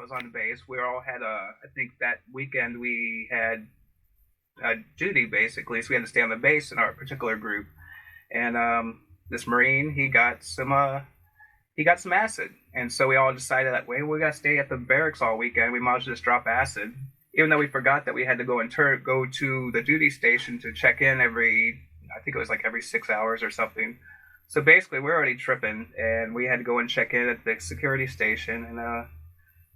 was on the base. We all had I think that weekend we had a duty basically, so we had to stay on the base in our particular group. And this Marine, he got some acid, and so we all decided that way we got to stay at the barracks all weekend. We might as well just drop acid, even though we forgot that we had to go to the duty station to check in I think it was like every 6 hours or something. So basically, we're already tripping, and we had to go and check in at the security station and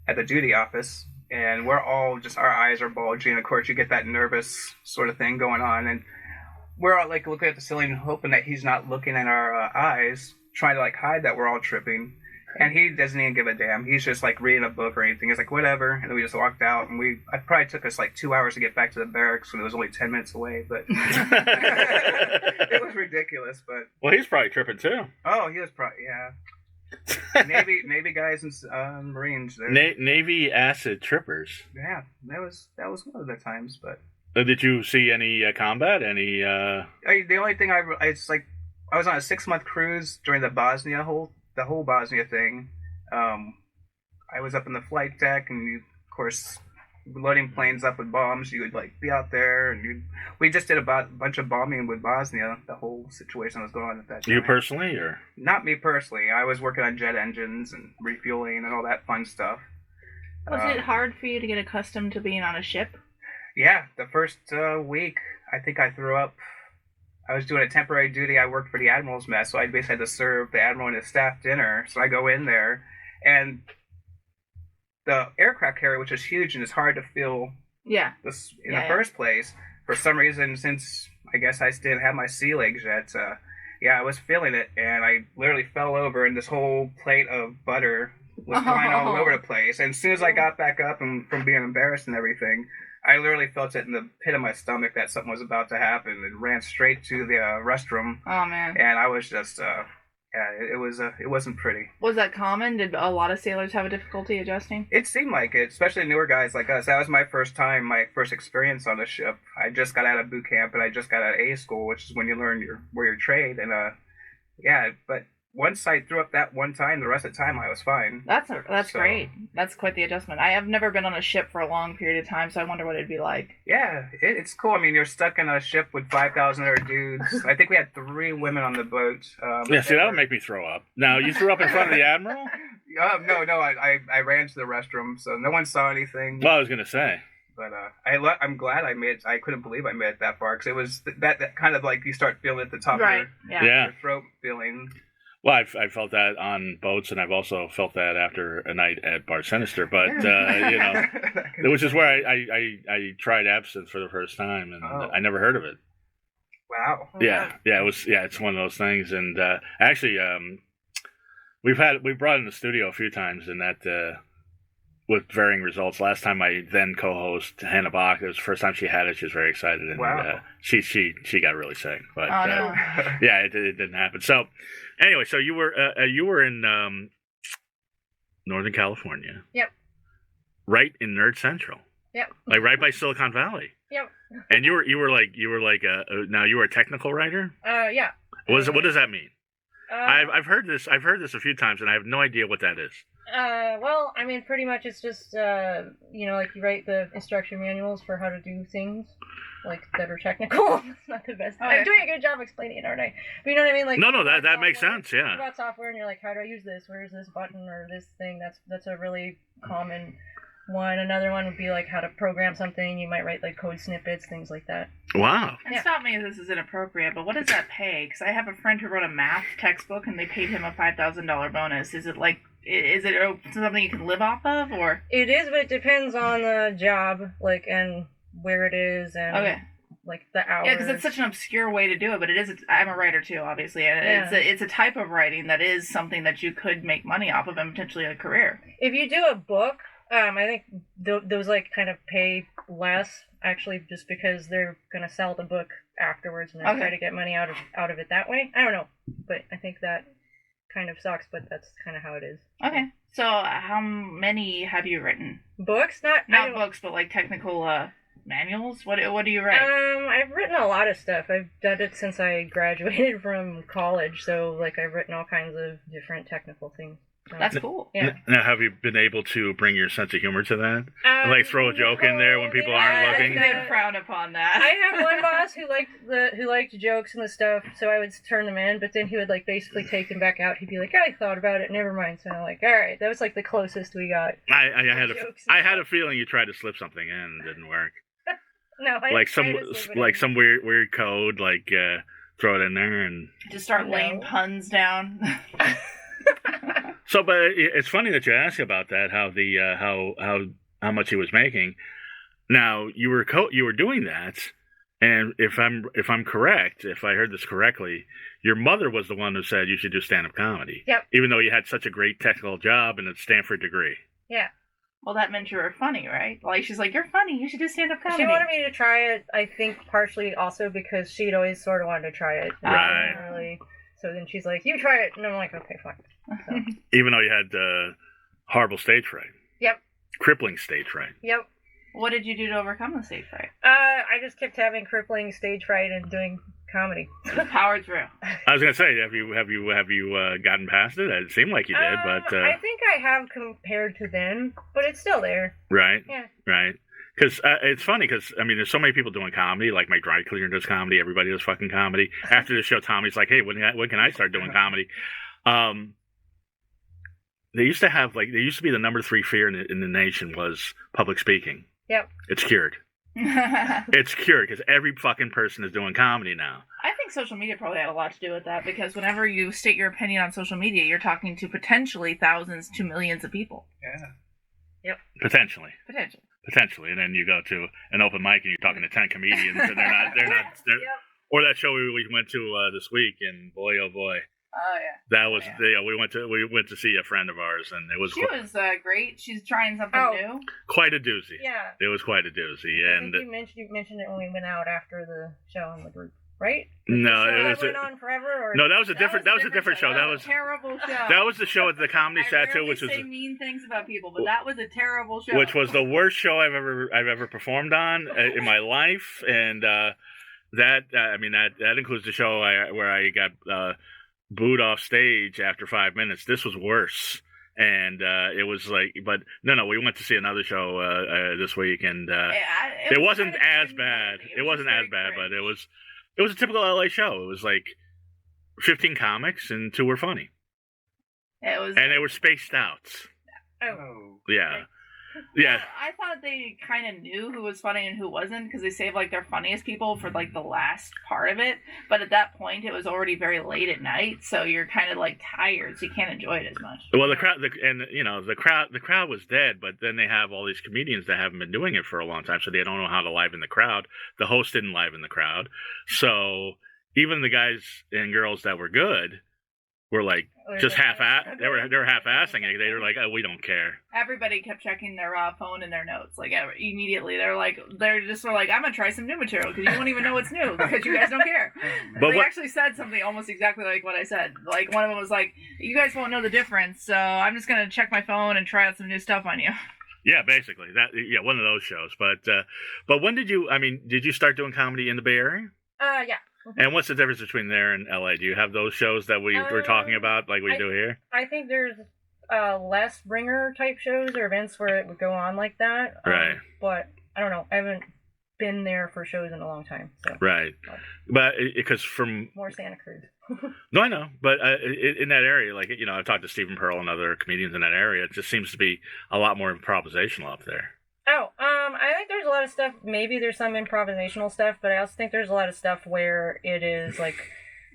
at the duty office. And we're all just, our eyes are bulging. Of course, you get that nervous sort of thing going on, and we're all like looking at the ceiling, hoping that he's not looking in our eyes, trying to like hide that we're all tripping. And he doesn't even give a damn. He's just like reading a book or anything. He's like, whatever. And then we just walked out, and it probably took us like 2 hours to get back to the barracks when it was only 10 minutes away. But it was ridiculous. But well, he's probably tripping too. Oh, he was probably, yeah. Navy guys and Marines. Navy acid trippers. Yeah, that was one of the times. But did you see any combat? Any? The only thing I was on a 6-month cruise during the whole Bosnia thing. I was up in the flight deck, and of course, loading planes up with bombs. You would like be out there, and we just did a bunch of bombing with Bosnia. The whole situation was going on at that time. You personally, or not me personally? I was working on jet engines and refueling and all that fun stuff. Was it hard for you to get accustomed to being on a ship? Yeah, the first week, I think I threw up. I was doing a temporary duty. I worked for the Admiral's mess, so I basically had to serve the Admiral and his staff dinner. So I go in there, and the aircraft carrier, which is huge and it's hard to feel this in the first place, for some reason, since I guess I didn't have my sea legs yet, I was feeling it, and I literally fell over, and this whole plate of butter was flying all over the place. And as soon as I got back up and from being embarrassed and everything, I literally felt it in the pit of my stomach that something was about to happen, and ran straight to the restroom. Oh man! And I was just, it wasn't pretty. Was that common? Did a lot of sailors have a difficulty adjusting? It seemed like it, especially newer guys like us. That was my first experience on the ship. I just got out of boot camp, and I just got out of A school, which is when you learn your trade. And but once I threw up that one time, the rest of the time I was fine. That's great. That's quite the adjustment. I have never been on a ship for a long period of time, so I wonder what it'd be like. Yeah, it's cool. I mean, you're stuck in a ship with 5,000 other dudes. I think we had 3 women on the boat. See, that would make me throw up. Now, you threw up in front of the Admiral? No, I ran to the restroom, so no one saw anything. Well, I was going to say. But I'm glad I made it. I couldn't believe I made it that far, because it was that kind of like you start feeling at the top of your throat feeling. Well, I've felt that on boats, and I've also felt that after a night at Bar Sinister. But which is where I tried absinthe for the first time, and I never heard of it. Wow. Yeah, it's one of those things, and actually, we've brought it in the studio a few times, and that with varying results. Last time I then co-host Hannah Bach, it was the first time she had it. She was very excited, and she got really sick. But no. it didn't happen. So. Anyway, so you were in Northern California. Yep. Right in Nerd Central. Yep. Like right by Silicon Valley. Yep. And you were now you were a technical writer? Yeah. What does that mean? I've heard this a few times, and I have no idea what that is. Well, I mean, pretty much it's just like you write the instruction manuals for how to do things. Like that are technical. It's not the best. I'm doing a good job explaining it, aren't I? But you know what I mean? Like no, that makes sense. Yeah. You got software, and you're like, how do I use this? Where's this button or this thing? That's a really common one. Another one would be like how to program something. You might write like code snippets, things like that. Wow. And stop me if this is inappropriate, but what does that pay? Because I have a friend who wrote a math textbook, and they paid him a $5,000 bonus. Is it something you can live off of, or? It is, but it depends on the job, like, and where it is, and like the hours. Yeah, because it's such an obscure way to do it, but it is. I'm a writer too, obviously, and it's a type of writing that is something that you could make money off of and potentially a career. If you do a book, I think those like kind of pay less, actually, just because they're gonna sell the book afterwards and try to get money out of it that way. I don't know, but I think that kind of sucks, but that's kind of how it is. Okay, so how many have you written? Books? Not books, but like technical manuals. What do you write? I've written a lot of stuff. I've done it since I graduated from college, so like I've written all kinds of different technical things. That's cool. Yeah. Now, have you been able to bring your sense of humor to that? Like throw a joke in there when people aren't looking? They'd frown upon that. I have one boss who liked jokes and the stuff, so I would turn them in, but then he would like basically take them back out. He'd be like, "I thought about it, never mind." So I'm like, "All right, that was like the closest we got." I had a feeling you tried to slip something in and it didn't work. No, I like didn't some weird code, like throw it in there and just start laying puns down. So, but it's funny that you ask about that. How the how much he was making. Now you were doing that, and if I'm correct, if I heard this correctly, your mother was the one who said you should do stand-up comedy. Yep. Even though you had such a great technical job and a Stanford degree. Yeah. Well, that meant you were funny, right? Like, she's like, you're funny. You should do stand-up comedy. She wanted me to try it, I think, partially also because she'd always sort of wanted to try it. Right. So then she's like, you try it. And I'm like, okay, fine. So. Even though you had horrible stage fright. Yep. Crippling stage fright. Yep. What did you do to overcome the stage fright? I just kept having crippling stage fright and doing comedy. Powered through. I was gonna say, have you gotten past it? It seemed like you did, but I think I have compared to then, but it's still there. Right. Yeah. Right. Because it's funny, because, I mean, there's so many people doing comedy, like my dry cleaner does comedy, everybody does fucking comedy. After the show, Tommy's like, hey, when can I start doing comedy? There used to be the number 3 fear in the nation was public speaking. Yep. It's cured. It's cured, because every fucking person is doing comedy now. I think social media probably had a lot to do with that, because whenever you state your opinion on social media, you're talking to potentially thousands to millions of people. Yeah. Yep. Potentially. Potentially. And then you go to an open mic and you're talking to 10 comedians and they're not Yep. Or that show we went to this week, and boy oh boy, Oh yeah, that was we went to see a friend of ours, and it was she was great. She's trying something new. Quite a doozy. Yeah, it was quite a doozy. I think you mentioned it when we went out after the show in the group, right? No, it was went on forever. Or... No, that was a different show. That was a terrible show. That was the show at the Comedy Statue, which was say mean things about people, but that was a terrible show. Which was the worst show I've ever performed on in my life, and that includes the show where I got booed off stage after 5 minutes. This was worse. And it was like, but no, we went to see another show this week, and it wasn't as bad. It wasn't as bad, but it was a typical LA show. It was like 15 comics, and 2 were funny. And they were spaced out. Oh. Yeah. Yeah. I thought they kind of knew who was funny and who wasn't, because they saved like their funniest people for like the last part of it. But at that point, it was already very late at night, so you're kind of like tired, so you can't enjoy it as much. Well, the crowd was dead, but then they have all these comedians that haven't been doing it for a long time, so they don't know how to liven the crowd. The host didn't liven the crowd, so even the guys and girls that were good were like just they were half-assing it. They were like, oh, we don't care. Everybody kept checking their phone and their notes like immediately. They're just like, I'm gonna try some new material, because you won't even know what's new because you guys don't care. But they actually said something almost exactly like what I said. Like one of them was like, you guys won't know the difference, so I'm just gonna check my phone and try out some new stuff on you. Yeah, basically that. Yeah, one of those shows. But when did you start doing comedy in the Bay Area? Yeah. And what's the difference between there and LA? Do you have those shows that we were talking about, like we do here? I think there's less bringer type shows or events where it would go on like that. Right. But I don't know. I haven't been there for shows in a long time. So. Right. But because from more Santa Cruz. No, I know. But in that area, like, I've talked to Stephen Pearl and other comedians in that area. It just seems to be a lot more improvisational up there. Oh, I think there's a lot of stuff. Maybe there's some improvisational stuff, but I also think there's a lot of stuff where it is like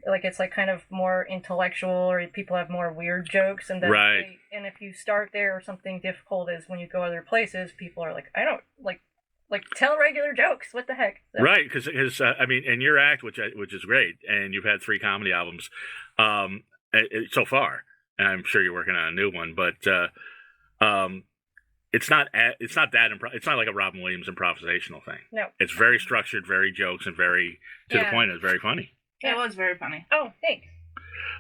it's like kind of more intellectual, or people have more weird jokes, and then right. And if you start there, or something difficult is when you go other places, people are like, I don't like tell regular jokes. What the heck? So. Right, because and your act, which is great, and you've had 3 comedy albums, so far, and I'm sure you're working on a new one, but It's not like a Robin Williams improvisational thing. No. It's very structured, very jokes, and very to the point. It's very funny. It was very funny. Oh, thanks.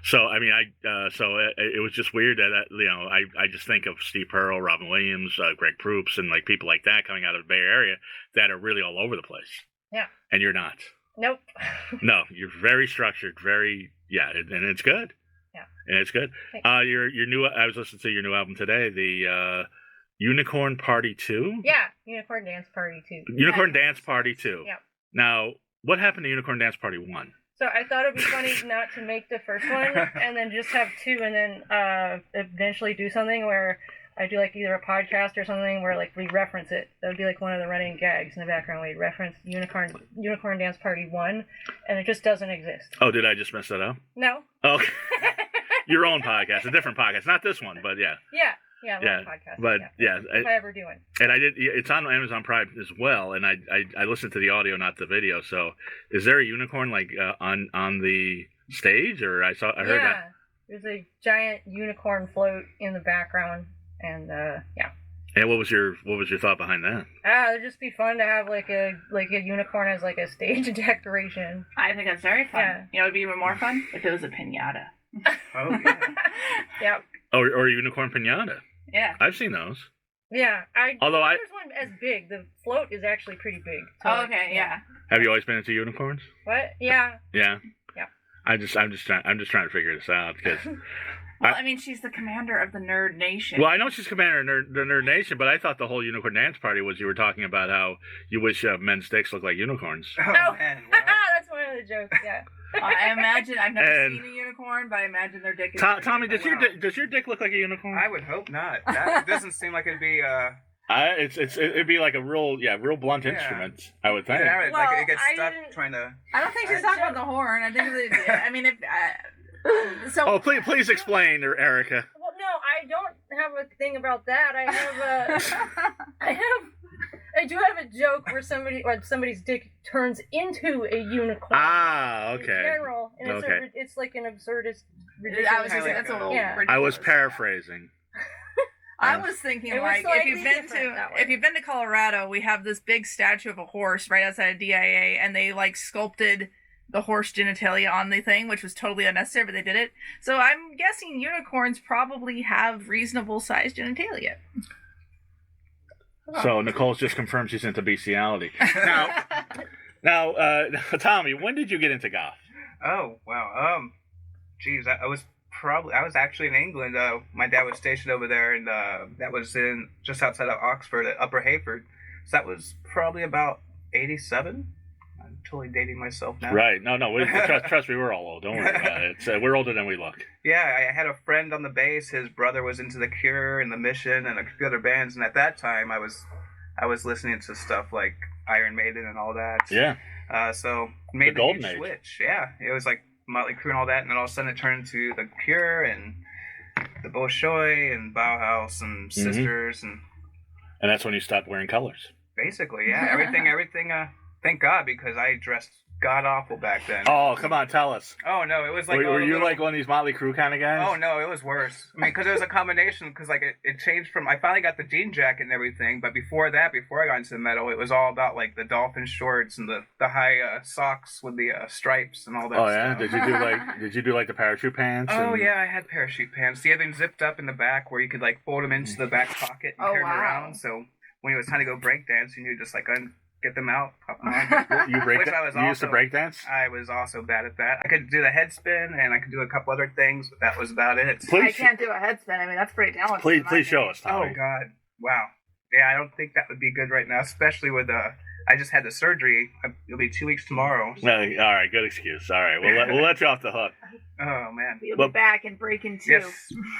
So it was just weird that I just think of Steve Pearl, Robin Williams, Greg Proops, and like people like that coming out of the Bay Area that are really all over the place. Yeah. And you're not. Nope. No, you're very structured, and it's good. Yeah. and it's good. Your new. I was listening to your new album today, the Unicorn Party 2. Yeah, Unicorn Dance Party 2. Unicorn Dance Party 2. Yep. Now, what happened to Unicorn Dance Party 1? So I thought it'd be funny not to make the first one and then just have 2 and then eventually do something where I do like either a podcast or something where like we reference it. That would be like one of the running gags in the background. We'd reference Unicorn Dance Party 1 and it just doesn't exist. Oh, did I just mess that up? No. Okay. Your own podcast, a different podcast, not this one, but yeah. Yeah, podcast. But yeah, if I ever do it. And I did. It's on Amazon Prime as well, and I listened to the audio, not the video. So, is there a unicorn like on the stage, or I heard that? There's a giant unicorn float in the background, and yeah. And what was your thought behind that? It'd just be fun to have like a unicorn as like a stage decoration. I think that's very fun. Yeah. You know, it'd be even more fun if it was a piñata. Oh yeah. Yeah. Or a unicorn piñata. Yeah. I've seen those. Yeah, there's one as big. The float is actually pretty big. So oh, okay, yeah. Have you always been into unicorns? What? Yeah. Yeah. Yeah. I'm just trying to figure this out because. Well, I mean, she's the commander of the Nerd Nation. Well, I know she's commander of the Nerd Nation, but I thought the whole Unicorn Dance Party was you were talking about how you wish men's dicks looked like unicorns. Oh man. Wow. That's one of the jokes. Yeah. I imagine I've never seen a unicorn, but I imagine their dick is. Tommy, does your dick look like a unicorn? I would hope not. That doesn't seem like it'd be. It'd be like a real blunt instrument. I would think. Yeah, well, like it gets stuck trying to. I don't think she's talking about the horn. I think I mean if. So. Oh, please explain, Erika. Well, no, I don't have a thing about that. I do have a joke where somebody's dick turns into a unicorn. Ah, okay. In general, and okay. It's like an absurdist, ridiculous. I was just that's a little. Yeah. Ridiculous. I was paraphrasing. I was thinking like if you've been to Colorado, we have this big statue of a horse right outside of DIA, and they like sculpted the horse genitalia on the thing, which was totally unnecessary, but they did it. So I'm guessing unicorns probably have reasonable sized genitalia. So Nicole's just confirmed she's into bestiality. Now, Tommy, when did you get into goth? Oh wow. Geez, I was actually in England. My dad was stationed over there, and that was in just outside of Oxford at Upper Heyford. So that was probably about 87. I'm totally dating myself now. Right. No. Trust me, we're all old. Don't worry about it. We're older than we look. Yeah, I had a friend on the bass. His brother was into The Cure and The Mission and a few other bands. And at that time, I was listening to stuff like Iron Maiden and all that. Yeah. So made the golden huge age. switch. Yeah, it was like Motley Crue and all that. And then all of a sudden it turned to The Cure and the Bolshoi and Bauhaus and Sisters. And that's when you stopped wearing colors. Basically, yeah. Everything. Thank God, because I dressed god awful back then. Oh, come on, tell us. Oh no, it was like. Were you like one of these Motley Crue kind of guys? Oh no, it was worse. I mean, because it was a combination. Because like it changed from. I finally got the jean jacket and everything, but before I got into the metal, it was all about like the dolphin shorts and the high socks with the stripes and all that. Oh yeah, stuff. did you do like the parachute pants? Oh yeah, I had parachute pants. The other zipped up in the back where you could like fold them into the back pocket and carry them around. So when it was time to go break dance, you just like get them out, pop them on. You used to break dance? I was also bad at that. I could do the head spin, and I could do a couple other things, but that was about it. I can't do a head spin. I mean, that's pretty talented. Please show us, Tommy. Oh, God. Wow. Yeah, I don't think that would be good right now, especially with I just had the surgery. It'll be 2 weeks tomorrow. So. All right, good excuse. All right, we'll let you off the hook. Oh man, you'll be back in Breaking 2.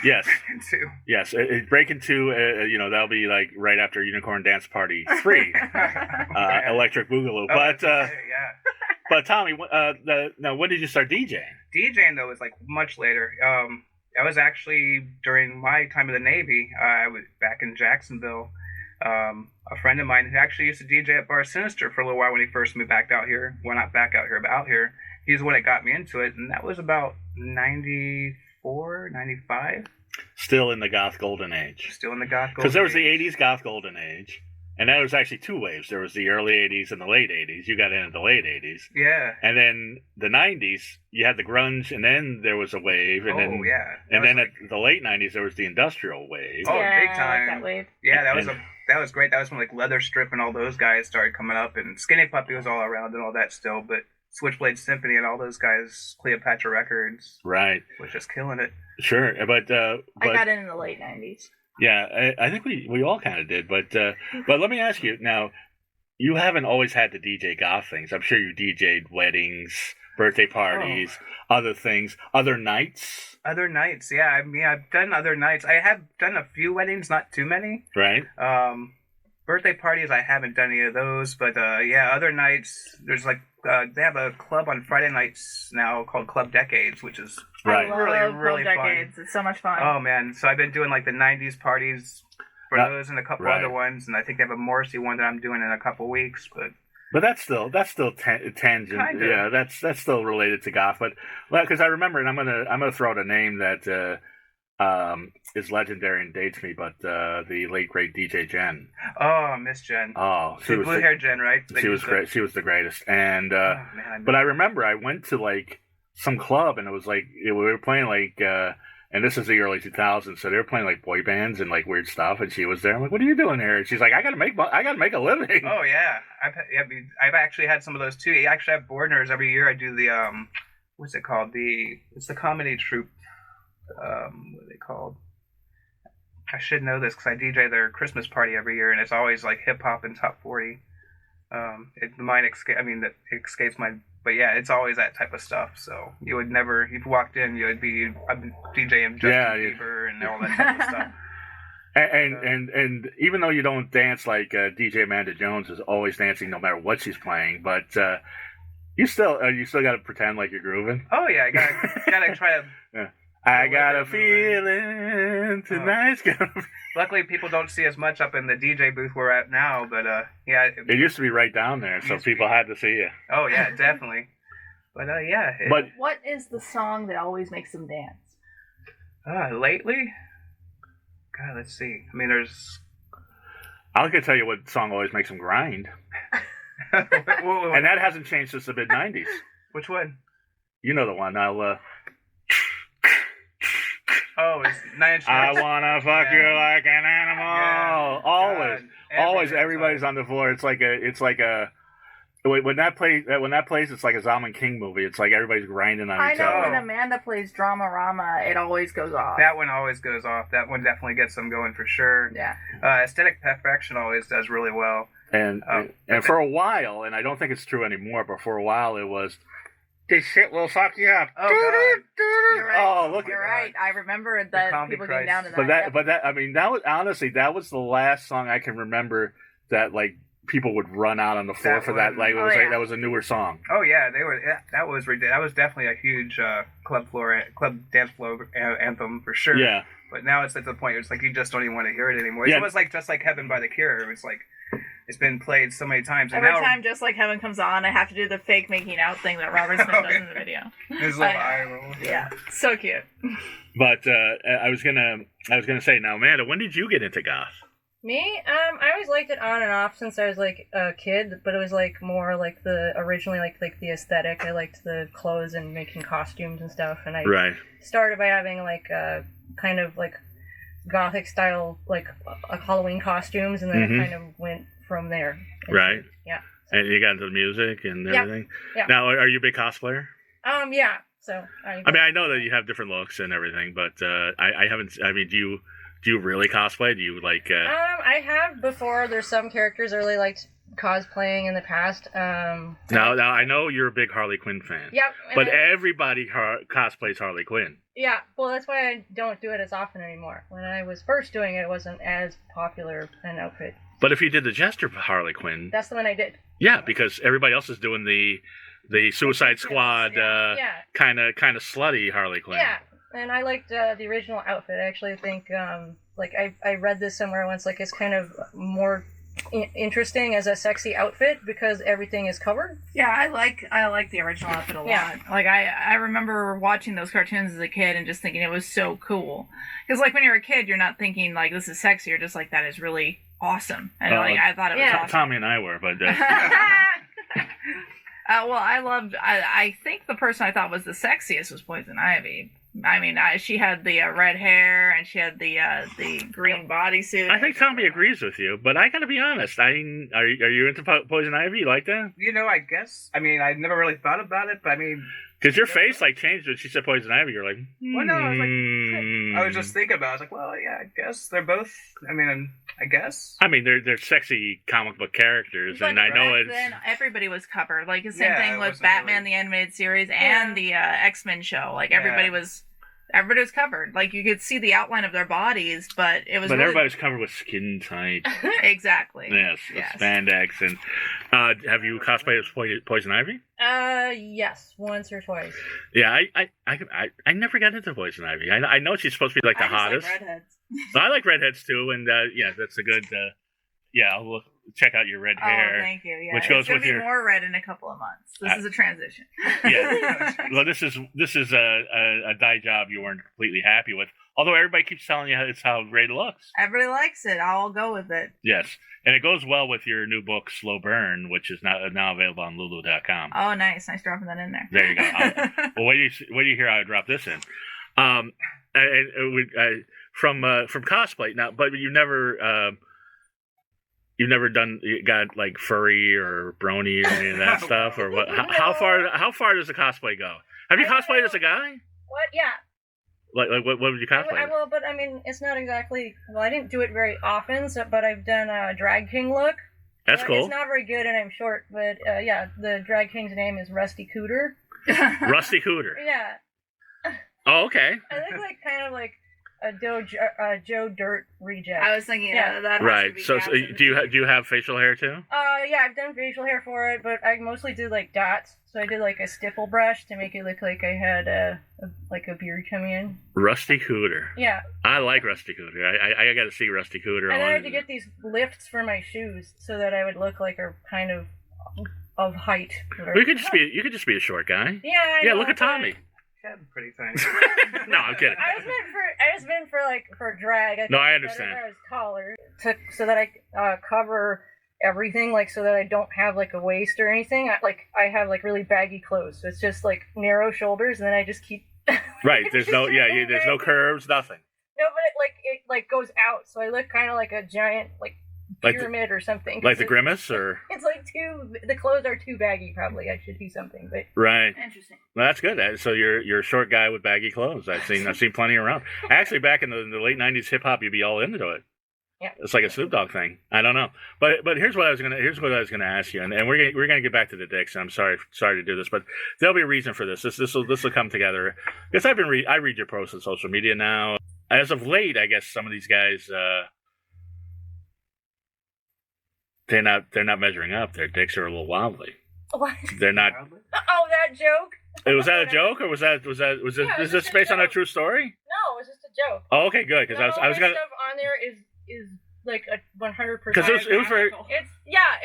Yes. Breaking 2. Yes, Breaking 2. That'll be like right after Unicorn Dance Party 3, Electric Boogaloo. Yeah. But Tommy, now when did you start DJing? DJing though was like much later. I was actually during my time in the Navy. I was back in Jacksonville. A friend of mine who actually used to DJ at Bar Sinister for a little while when he first moved back out here. Well, not back out here, but out here. He's the one that got me into it, and that was about 94, 95. Still in the goth golden age. Still in the goth golden age. Because there was the 80s goth golden age, and there was actually two waves. There was the early 80s and the late 80s. You got into the late 80s. Yeah. And then the 90s, you had the grunge, and then there was a wave. And then at the late 90s, there was the industrial wave. Oh, big time. That wave. Yeah, that was great. That was when like Leather Strip and all those guys started coming up, and Skinny Puppy was all around and all that still, but Switchblade Symphony and all those guys, Cleopatra Records, right, was just killing it. Sure, but I got in the late 90s. Yeah, I think we all kind of did, but let me ask you now. You haven't always had to DJ goth things. I'm sure you DJ'd weddings, birthday parties, other things, other nights. Other nights, yeah. I mean, I've done other nights. I have done a few weddings, not too many. Right. Birthday parties, I haven't done any of those, but yeah, other nights. There's like they have a club on Friday nights now called Club Decades, which is Right. I love really Club fun. Decades. It's so much fun. Oh man, so I've been doing like the '90s parties for those and a couple right. other ones, and I think they have a Morrissey one that I'm doing in a couple weeks. But that's still tangent. Kinda. Yeah, that's still related to goth. But because I remember, and I'm gonna throw out a name that is legendary and dates me, but the late great DJ Jen. oh, Miss Jen, Oh, she the was blue hair Jen, right? she was great. She was the greatest. And Man, but I remember I went to like some club and it was like we were playing like. And this is the early 2000s, so they were playing like boy bands and like weird stuff. And she was there. I'm like, "What are you doing here?" And she's like, "I gotta make a living." Oh yeah, I've actually had some of those too. I actually have Bordners every year. I do the what's it called? It's the comedy troupe. What are they called? I should know this because I DJ their Christmas party every year, and it's always like hip hop and top 40. That escapes my. But yeah, it's always that type of stuff. So you would never, if you walked in, I've been DJing Justin Bieber and all that type of stuff. And even though you don't dance like DJ Amanda Jones is always dancing no matter what she's playing, but you still got to pretend like you're grooving. Oh yeah, I gotta try to. Yeah. I got a feeling tonight's gonna be... Luckily, people don't see as much up in the DJ booth we're at now, but yeah. It used to be right down there, so people had to see you. Oh yeah, definitely. But yeah. But what is the song that always makes them dance? Lately? God, let's see. I mean, there's... I can tell you what song always makes them grind. And that hasn't changed since the mid-90s. Which one? You know the one. Oh, it's 9 Inch I Nails. wanna fuck you like an animal. Yeah. Always, everybody's on the floor. It's like a. When that plays, it's like a Zalman King movie. It's like everybody's grinding on each I know other. when Amanda plays Drama Rama, it always goes off. That one always goes off. That one definitely gets them going for sure. Yeah. Aesthetic Perfection always does really well. And for a while, and I don't think it's true anymore, but for a while it was, this shit will fuck you up. Oh, God. You're right. Oh, look. You're right. I remember that people getting down to that. But that, I mean, that was the last song I can remember that like people would run out on the floor for that. Like that was a newer song. Oh yeah, they were. Yeah, that was definitely a huge club dance floor anthem for sure. Yeah. But now it's at the point where it's like you just don't even want to hear it anymore. Yeah. It was like just like Heaven by the Cure. It was like it's been played so many times. And Every now, time Just Like Heaven comes on, I have to do the fake making out thing that Robert Smith does in the video. His little eye roll. Yeah, so cute. But I was gonna say now, Amanda, when did you get into goth? Me? I always liked it on and off since I was like a kid, but it was like more like originally like the aesthetic. I liked the clothes and making costumes and stuff, and I started by having like kind of like gothic style like Halloween costumes, and then it kind of went from there. Right. Yeah. And you got into the music and everything. Yeah. Now, are you a big cosplayer? Yeah. So I mean, I know that you have different looks and everything, but I haven't. I mean, do you really cosplay? Do you like? I have before. There's some characters I really liked cosplaying in the past. Now I know you're a big Harley Quinn fan. Yep. But everybody cosplays Harley Quinn. Yeah, well, that's why I don't do it as often anymore. When I was first doing it, it wasn't as popular an outfit. But if you did the Jester Harley Quinn, that's the one I did. Yeah, because everybody else is doing the Suicide Squad kind of slutty Harley Quinn. Yeah, and I liked the original outfit. I actually think I read this somewhere once. Like it's kind of more interesting as a sexy outfit because everything is covered. Yeah, I like the original outfit a lot. Yeah. Like I remember watching those cartoons as a kid and just thinking it was so cool. Because like when you're a kid, you're not thinking like this is sexy. You're just like that is really awesome. And I thought it was awesome. Tommy and I were, but. Well, I think the person I thought was the sexiest was Poison Ivy. I mean, she had the red hair and she had the green bodysuit. I think Tommy agrees with you, but I gotta be honest. Are you into Poison Ivy? You like that? You know, I guess. I mean, I never really thought about it, but I mean, Because your face like changed when she said poison ivy. You're like, Well, no, I was like, I was just thinking about it. I was like, well, yeah, I guess they're both. I mean, I guess. I mean, they're sexy comic book characters, But and I know back it's. then everybody was covered. Like the same Yeah, thing it with wasn't Batman really- the animated series and the X-Men show. Like everybody was covered. Like you could see the outline of their bodies, but it was. But really... everybody's covered with skin tight. Exactly. Yes, spandex. And have you cosplayed as Poison Ivy? Yes, once or twice. Yeah, I never got into Poison Ivy. I know she's supposed to be like the hottest. Like redheads. I like redheads too, and that's a good. I'll check out your red hair. Oh, thank you. Yeah, which goes with be your more red in a couple of months. This is a transition. Yeah. Well, this is a dye job you weren't completely happy with. Although everybody keeps telling you it's how great it looks. Everybody likes it. I'll go with it. Yes, and it goes well with your new book, Slow Burn, which is now available on Lulu.com. Oh, nice dropping that in there. There you go. Well, wait do you hear how I drop this in? From cosplay now, but you've never got like furry or brony or any of that stuff, or what? No. How far does the cosplay go? Have you cosplayed as a guy? What? Yeah. Like what would you cosplay? Well, but I mean, it's not exactly. Well, I didn't do it very often, but I've done a drag king look. That's cool. It's not very good, and I'm short, but the drag king's name is Rusty Cooter. Rusty Cooter. Yeah. Oh, okay. I look like kind of like a Joe Dirt reject. I was thinking that has to Right. be So cast do in the you future. have facial hair too? Yeah, I've done facial hair for it, but I mostly did like dots. So I did like a stipple brush to make it look like I had a beard coming in. Rusty Cooter. Yeah. I like Rusty Cooter. I got to see Rusty Cooter. And then I had to get these lifts for my shoes so that I would look like a kind of height. You could just be a short guy. Yeah. I Yeah. know, Look at but Tommy. Pretty tiny. No, I'm kidding. I was meant for drag. No, I thought understand. I was collar so that I cover everything, like so that I don't have like a waist or anything. I have like really baggy clothes, so it's just like narrow shoulders, and then I just keep. Right. There's no curves, nothing. No, but it goes out, so I look kind of like a giant like pyramid or something. Like the Grimace, or it's like the clothes are too baggy. Probably I should do something, but right. Interesting. Well, that's good. So you're a short guy with baggy clothes. I've seen plenty around. Actually, back in the late '90s hip hop, you'd be all into it. Yeah. It's like a Snoop Dogg thing. I don't know, but here's what I was gonna ask you, and we're gonna get back to the dicks. And I'm sorry to do this, but there'll be a reason for this. This will come together. Because I read your posts on social media now. As of late, I guess some of these guys. They're not measuring up. Their dicks are a little wobbly. what? They're not. Oh, that joke. Was that a joke, or was this based on a true story? No, it's just a joke. Oh, okay, good. Because I was gonna. Stuff on there is like a 100%. Because it was very.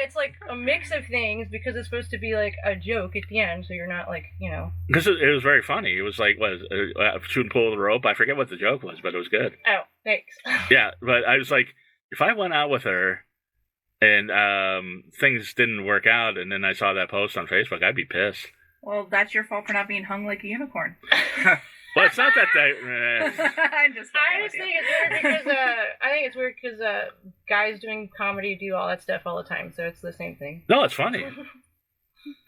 It's like a mix of things because it's supposed to be like a joke at the end, so you're not like Because it was very funny. It was like shooting pull the rope. I forget what the joke was, but it was good. Oh, thanks. Yeah, but I was like, if I went out with her and things didn't work out, and then I saw that post on Facebook, I'd be pissed. Well, that's your fault for not being hung like a unicorn. Well, it's not that I'm just. I just think it's weird because guys doing comedy do all that stuff all the time, so it's the same thing. No, it's funny.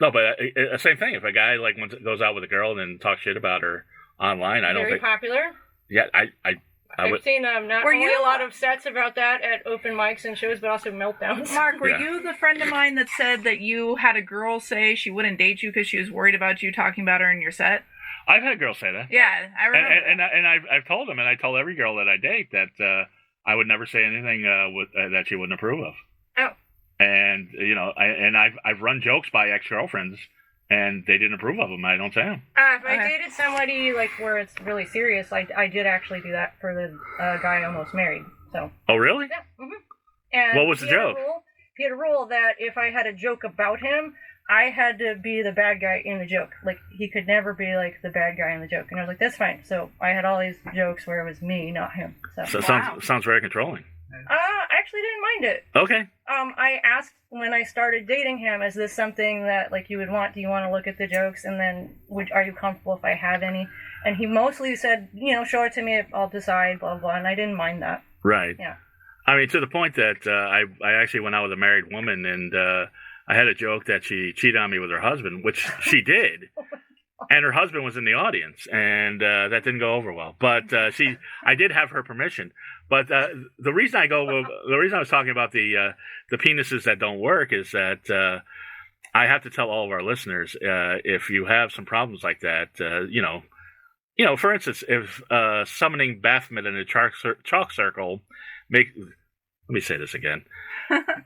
No, but same thing. If a guy goes out with a girl and then talks shit about her online, I don't Very think. popular. Yeah, I've seen not Were only you- a lot of sets about that at open mics and shows, but also meltdowns. Mark, were Yeah. you the friend of mine that said that you had a girl say she wouldn't date you because she was worried about you talking about her in your set? I've had girls say that. Yeah, I remember. And I've told them, and I told every girl that I date that I would never say anything that she wouldn't approve of. Oh. And I've run jokes by ex-girlfriends, and they didn't approve of them. I don't say them. If I dated somebody like where it's really serious, I did actually do that for the guy I almost married. So. Oh, really? Yeah. Mm-hmm. And What was the joke? He had a rule that if I had a joke about him, I had to be the bad guy in the joke. Like, he could never be, like, the bad guy in the joke. And I was like, that's fine. So I had all these jokes where it was me, not him. So It Wow. sounds very controlling. I actually didn't mind it. Okay. I asked when I started dating him, is this something that, like, you would want? Do you want to look at the jokes? And then, are you comfortable if I have any? And he mostly said, show it to me, I'll decide, blah, blah. And I didn't mind that. Right. Yeah. I mean, to the point that I actually went out with a married woman, and I had a joke that she cheated on me with her husband, which she did. And her husband was in the audience, and that didn't go over well. But I did have her permission. But the reason I was talking about the penises that don't work is that I have to tell all of our listeners, if you have some problems like that, for instance, if summoning Baphomet in a chalk circle let me say this again.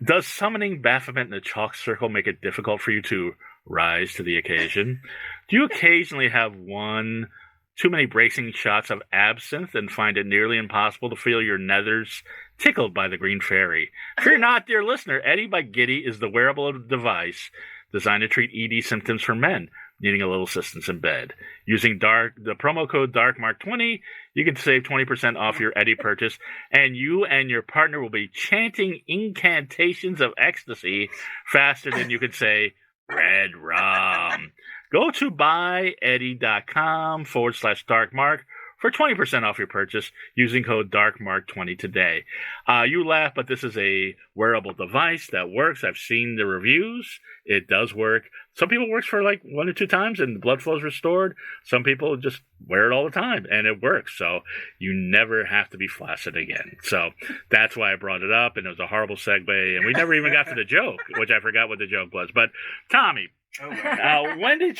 Does summoning Baphomet in a chalk circle make it difficult for you to rise to the occasion? Do you occasionally have too many bracing shots of absinthe and find it nearly impossible to feel your nethers tickled by the green fairy? Fear not, dear listener. Eddie by Giddy is the wearable device designed to treat ED symptoms for men needing a little assistance in bed. Using the promo code DARKMARK20, you can save 20% off your Eddie purchase, and you and your partner will be chanting incantations of ecstasy faster than you could say red rum. Go to buyeddie.com/darkmark for 20% off your purchase using code DARKMARK20 today. You laugh, but this is a wearable device that works. I've seen the reviews. It does work. Some people it works for like 1 or 2 times and the blood flow is restored. Some people just wear it all the time and it works. So you never have to be flaccid again. So that's why I brought it up, and it was a horrible segue. And we never even got to the joke, which I forgot what the joke was. But Tommy, when did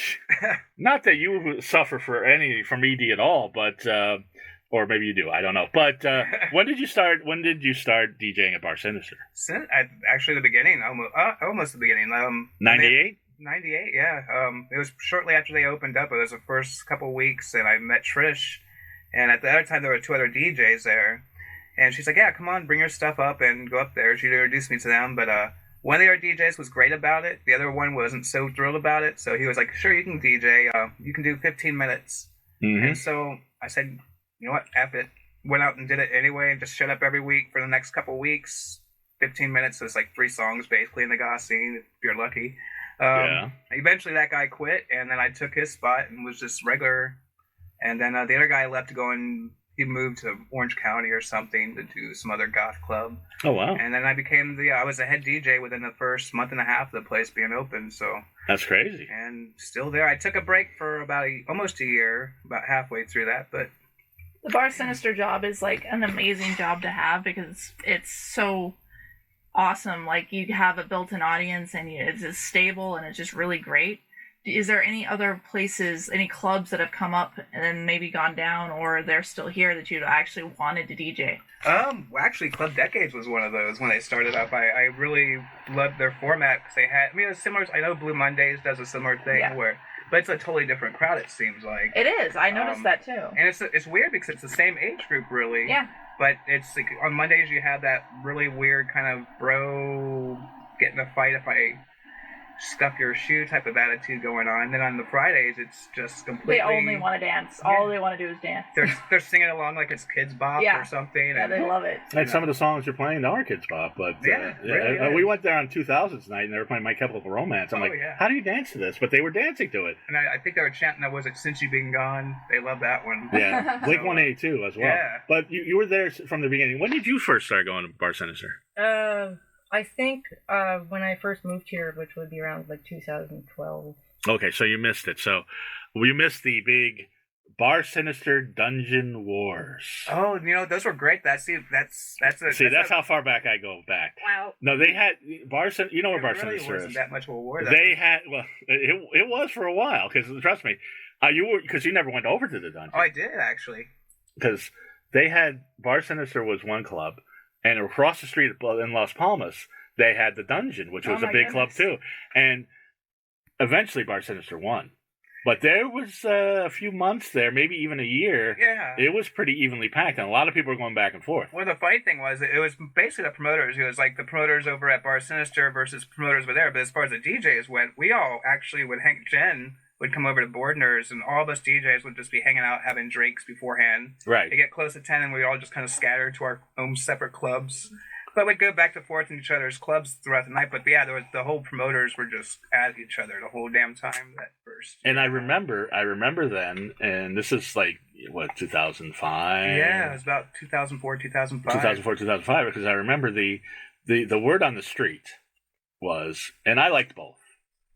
not that you suffer from ED at all, but or maybe you do, I don't know. But when did you start DJing at Bar Sinister? Actually, the beginning, almost the beginning. 98. 98, yeah. It was shortly after they opened up. It was the first couple weeks, and I met Trish. And at the other time, there were 2 other DJs there. And she's like, "Yeah, come on, bring your stuff up and go up there." She introduced me to them, but one of the other DJs was great about it. The other one wasn't so thrilled about it. So he was like, "Sure, you can DJ. You can do 15 minutes." Mm-hmm. And so I said, "You know what? F it." Went out and did it anyway, and just showed up every week for the next couple weeks. 15 minutes, so it's like 3 songs basically in the goth scene, if you're lucky. Eventually that guy quit, and then I took his spot and was just regular. And then the other guy left to go and he moved to Orange County or something to do some other goth club. Oh, wow. And then I became I was a head DJ within the first month and a half of the place being open, so. That's crazy. And still there. I took a break for about almost a year, about halfway through that, but. The Bar Sinister job is like an amazing job to have because it's so awesome. Like, you have a built-in audience and it's just stable and it's just really great. Is there any other places, any clubs that have come up and then maybe gone down, or they're still here that you actually wanted to DJ? Actually, Club Decades was one of those when they started up. I really loved their format because they had, it was similar. I know Blue Mondays does a similar thing but it's a totally different crowd, it seems like. It is. I noticed that too. And it's weird because it's the same age group, really. Yeah. But it's like on Mondays you have that really weird kind of bro get in a fight if I scuff your shoe type of attitude going on. And then on the Fridays it's just completely. They only want to dance. Yeah. All they want to do is dance. They're singing along like it's Kids Bop or something. Yeah, they love it. Like some of the songs you're playing are Kids Bop, but we went there on 2000s night and they were playing My Chemical Romance. I'm how do you dance to this? But they were dancing to it. And I think they were chanting that was it Since You Been Gone. They love that one. Yeah, Blink 182 as well. Yeah. But you were there from the beginning. When did you first start going to Bar Sinister? I think when I first moved here, which would be around like 2012. Okay, so you missed it. So you missed the big Bar Sinister Dungeon Wars. Oh, those were great. That's how far back I go back. Wow. No, they had Bar Sinister. You know where Bar really Sinister wasn't is. That much of a war. It was for a while because trust me, you never went over to the dungeon. Oh, I did actually. Because they had Bar Sinister was one club. And across the street in Las Palmas, they had the Dungeon, which was a big club too. And eventually Bar Sinister won. But there was a few months there, maybe even a year. Yeah. It was pretty evenly packed, and a lot of people were going back and forth. Well, the funny thing was, it was basically the promoters. It was like the promoters over at Bar Sinister versus promoters over there. But as far as the DJs went, we all actually would Jen would come over to Bordner's, and all of us DJs would just be hanging out having drinks beforehand. Right. They get close to 10, and we'd all just kind of scatter to our own separate clubs. But we'd go back and forth in each other's clubs throughout the night. But yeah, there was the whole promoters were just at each other the whole damn time that first. And I remember then, and this is like, 2005? Yeah, it was about 2004, 2005. 2005, because I remember the word on the street was, and I liked both.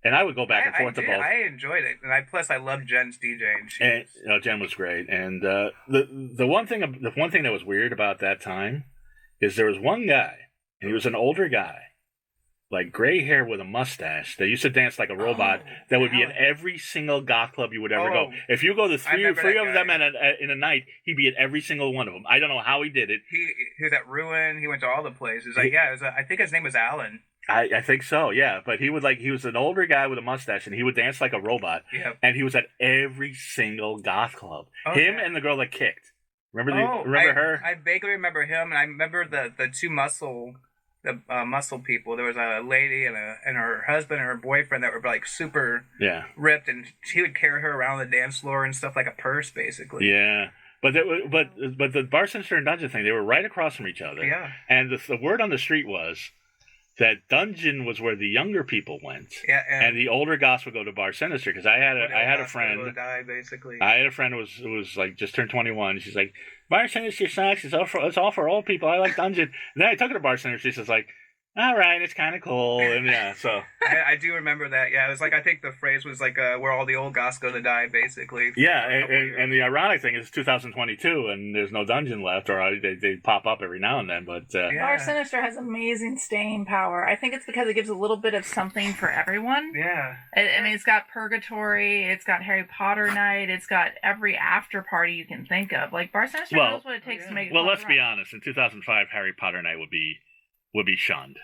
And I would go back and forth to both. I enjoyed it, and I loved Jen's DJing. And Jen was great. And the one thing that was weird about that time is there was one guy, and he was an older guy, like gray hair with a mustache, that used to dance like a robot. That would be in every single goth club you would ever go. If you go to three of them in a night, he'd be at every single one of them. I don't know how he did it. He was at Ruin. He went to all the places. I think his name was Alan. I think so, yeah. But he was an older guy with a mustache, and he would dance like a robot. Yep. And he was at every single goth club. And the girl that kicked. Remember her? I vaguely remember him, and I remember the two muscle people. There was a lady and her husband and her boyfriend that were like super ripped, and he would carry her around the dance floor and stuff like a purse, basically. Yeah. But the Bar Sinister and Dungeon thing, they were right across from each other. Yeah. And the word on the street was that Dungeon was where the younger people went. Yeah. And the older goths would go to Bar Sinister, because I had a friend. I had a friend who was like just turned 21. She's like, Bar Sinister sucks. It's all for old people. I like Dungeon. And then I took her to Bar Sinister. She's like, all right, it's kind of cool. And so I do remember that. Yeah, it was like, I think the phrase was like, where all the old goths go to die, basically. Yeah, and the ironic thing is 2022, and there's no Dungeon left, or they pop up every now and then. But Bar Sinister has amazing staying power. I think it's because it gives a little bit of something for everyone. Yeah. I mean, it's got Purgatory, it's got Harry Potter Night, it's got every after party you can think of. Like, Bar Sinister knows what it takes to make it. Well, let's be honest. In 2005, Harry Potter Night would be shunned.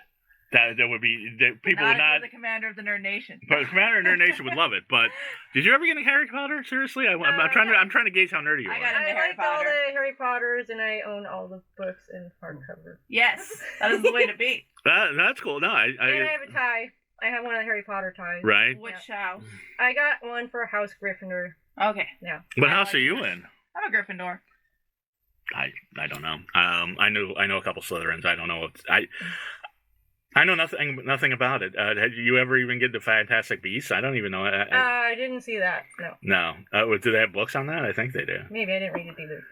There would be people would not. The commander of the Nerd Nation. But the commander of the Nerd Nation would love it. But did you ever get into Harry Potter? Seriously, I'm trying to gauge how nerdy you are. I got into Harry Potter. All the Harry Potters, and I own all the books in hardcover. Yes, that is the way to be. That's cool. No, and I have a tie. I have one of the Harry Potter ties. Right. Which house? I got one for House Gryffindor. Okay. Yeah. What house are you in? I'm a Gryffindor. I don't know. I know a couple Slytherins. I don't know. I know nothing about it. Did you ever even get the Fantastic Beasts? I don't even know. I didn't see that. No. No. Do they have books on that? I think they do. Maybe I didn't read it either.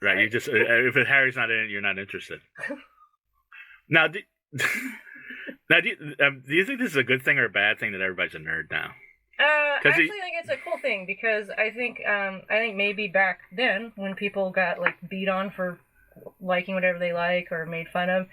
Right. You just if Harry's not in it, you're not interested. Now, do you think this is a good thing or a bad thing that everybody's a nerd now? I actually think it's a cool thing, because I think maybe back then, when people got like beat on for liking whatever they like or made fun of,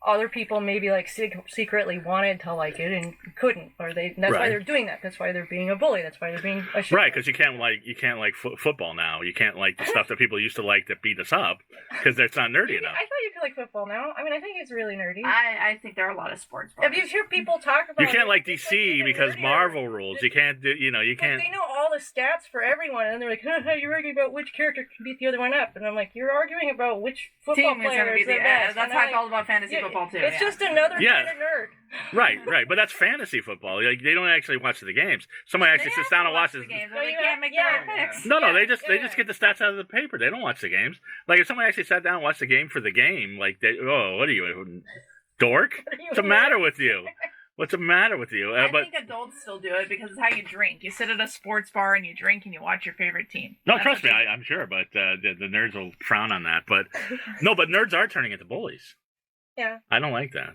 other people maybe like secretly wanted to like it and couldn't, or that's why they're doing that. That's why they're being a bully. That's why they're being a shit. Right, because you can't like football now. You can't like the stuff that people used to like that beat us up, because that's not nerdy enough. I thought you could like football now. I mean, I think it's really nerdy. I think there are a lot of sports bars. If you hear people talk about, you can't like DC because Marvel rules. You can't do. You can't. They know all the stats for everyone, and they're like, you're arguing about which character can beat the other one up, and I'm like, you're arguing about which football player is the best. That's how I felt about fantasy football too. It's just another kind of nerd. Right, but that's fantasy football. Like, they don't actually watch the games. Somebody actually sits down and watches the games. They can't make their own picks. No, they just get the stats out of the paper. They don't watch the games. Like, if somebody actually sat down and watched the game for the game, like, what are you, dork? What's the matter with you? What's the matter with you? I think adults still do it because it's how you drink. You sit at a sports bar and you drink and you watch your favorite team. No, trust me, I'm sure, but the nerds will frown on that. But no, but nerds are turning into bullies. Yeah. I don't like that.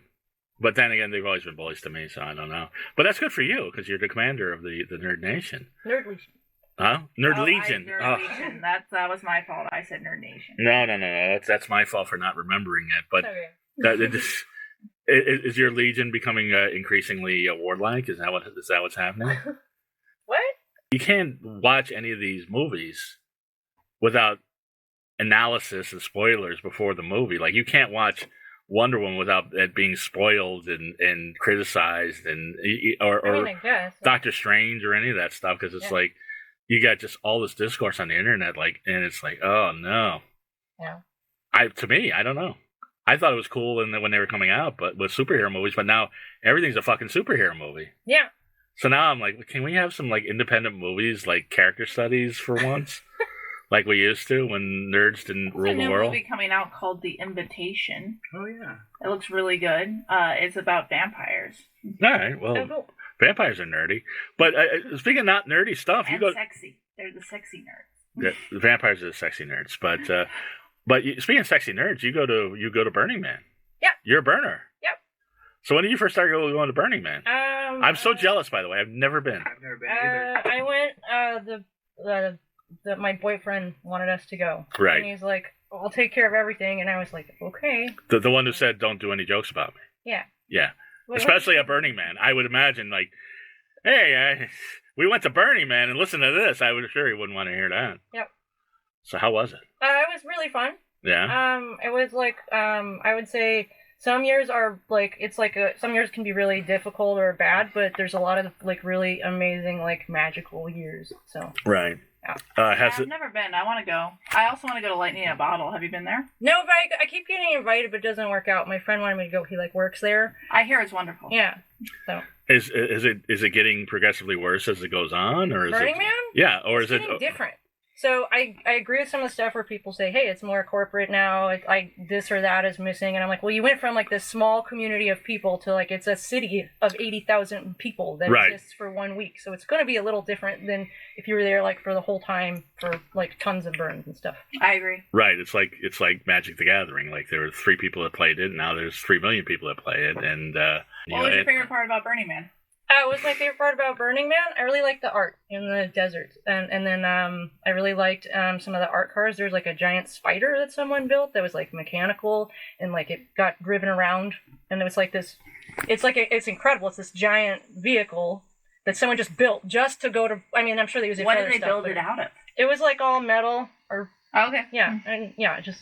But then again, they've always been bullies to me, so I don't know. But that's good for you, because you're the commander of the Nerd Nation. Nerd Legion. Huh? Nerd Legion. Nerd Legion. That was my fault. I said Nerd Nation. No. That's my fault for not remembering it. But is your Legion becoming increasingly warlike? Is that what's happening? What? You can't watch any of these movies without analysis and spoilers before the movie. Like, you can't watch Wonder Woman without it being spoiled and criticized, or I guess. Doctor Strange or any of that stuff, because it's like you got just all this discourse on the internet, like, and it's like, oh no. Yeah. To me, I don't know. I thought it was cool when they were coming out, but with superhero movies, but now everything's a fucking superhero movie. Yeah. So now I'm like, can we have some like independent movies, like character studies for once? Like we used to when nerds didn't rule the world. There's a new movie coming out called The Invitation. Oh, yeah. It looks really good. It's about vampires. All right, well, vampires are nerdy. But speaking of not nerdy stuff, and sexy. They're the sexy nerds. Yeah, the vampires are the sexy nerds. But speaking of sexy nerds, you go to Burning Man. Yep. You're a burner. Yep. So when did you first start going to Burning Man? I'm so jealous, by the way. I've never been. I've never been either. I went. My boyfriend wanted us to go. Right. And he's like, "I'll take care of everything," and I was like, "Okay." The one who said, "Don't do any jokes about me." Yeah. Yeah. Especially at Burning Man, I would imagine like, "Hey, we went to Burning Man and listened to this." I would sure he wouldn't want to hear that. Yep. So how was it? It was really fun. Yeah. It was like I would say some years are like some years can be really difficult or bad, but there's a lot of like really amazing like magical years. So. Right. Yeah. I've never been. I want to go. I also want to go to Lightning in a Bottle. Have you been there? No, but I keep getting invited, but it doesn't work out. My friend wanted me to go. He like works there. I hear it's wonderful. Yeah. So. Is it getting progressively worse as it goes on, or is Burning it? Man? Yeah, or is it getting different? So I agree with some of the stuff where people say, hey, it's more corporate now, this or that is missing. And I'm like, well, you went from like this small community of people to like it's a city of 80,000 people that exists for 1 week. So it's going to be a little different than if you were there like for the whole time for like tons of burns and stuff. I agree. Right. It's like Magic the Gathering. Like there were 3 people that played it, and now there's 3 million people that play it. And what was your favorite part about Burning Man? What was my favorite part about Burning Man? I really liked the art in the desert. And then I really liked some of the art cars. There's like a giant spider that someone built that was like mechanical and like it got driven around. And it was like this, it's incredible. It's this giant vehicle that someone just built just to go to, I mean, I'm sure they use it What for did they stuff, build it out of? It was like all metal or, okay. Yeah. And yeah, it just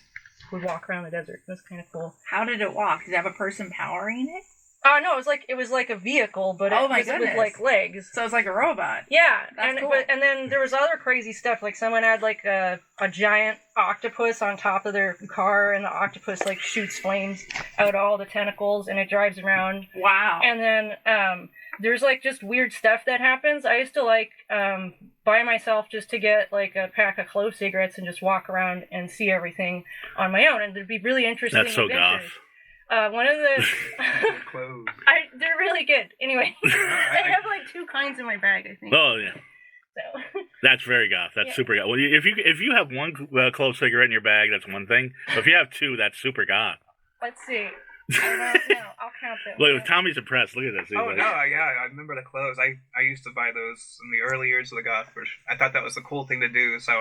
would walk around the desert. It was kind of cool. How did it walk? Did it have a person powering it? No, it was like a vehicle, but it was with like legs. So it's like a robot. Yeah, That's cool. And then there was other crazy stuff. Like someone had like a giant octopus on top of their car, and the octopus like shoots flames out all the tentacles, and it drives around. Wow. And then there's like just weird stuff that happens. I used to like by myself just to get like a pack of clove cigarettes and just walk around and see everything on my own, and there'd be really interesting. That's so adventures. goth. One of the Clothes. they're really good. Anyway, I have like 2 kinds in my bag, I think. Oh yeah. So. That's very goth. That's super goth. Well, if you have 1 clove cigarette in your bag, that's one thing. But if you have 2, that's super goth. Let's see. I don't know. I'll count them. Look, Tommy's impressed. Look at this. He's Oh like, no, yeah, I remember the clothes. I used to buy those in the early years of the goth. I thought that was the cool thing to do. So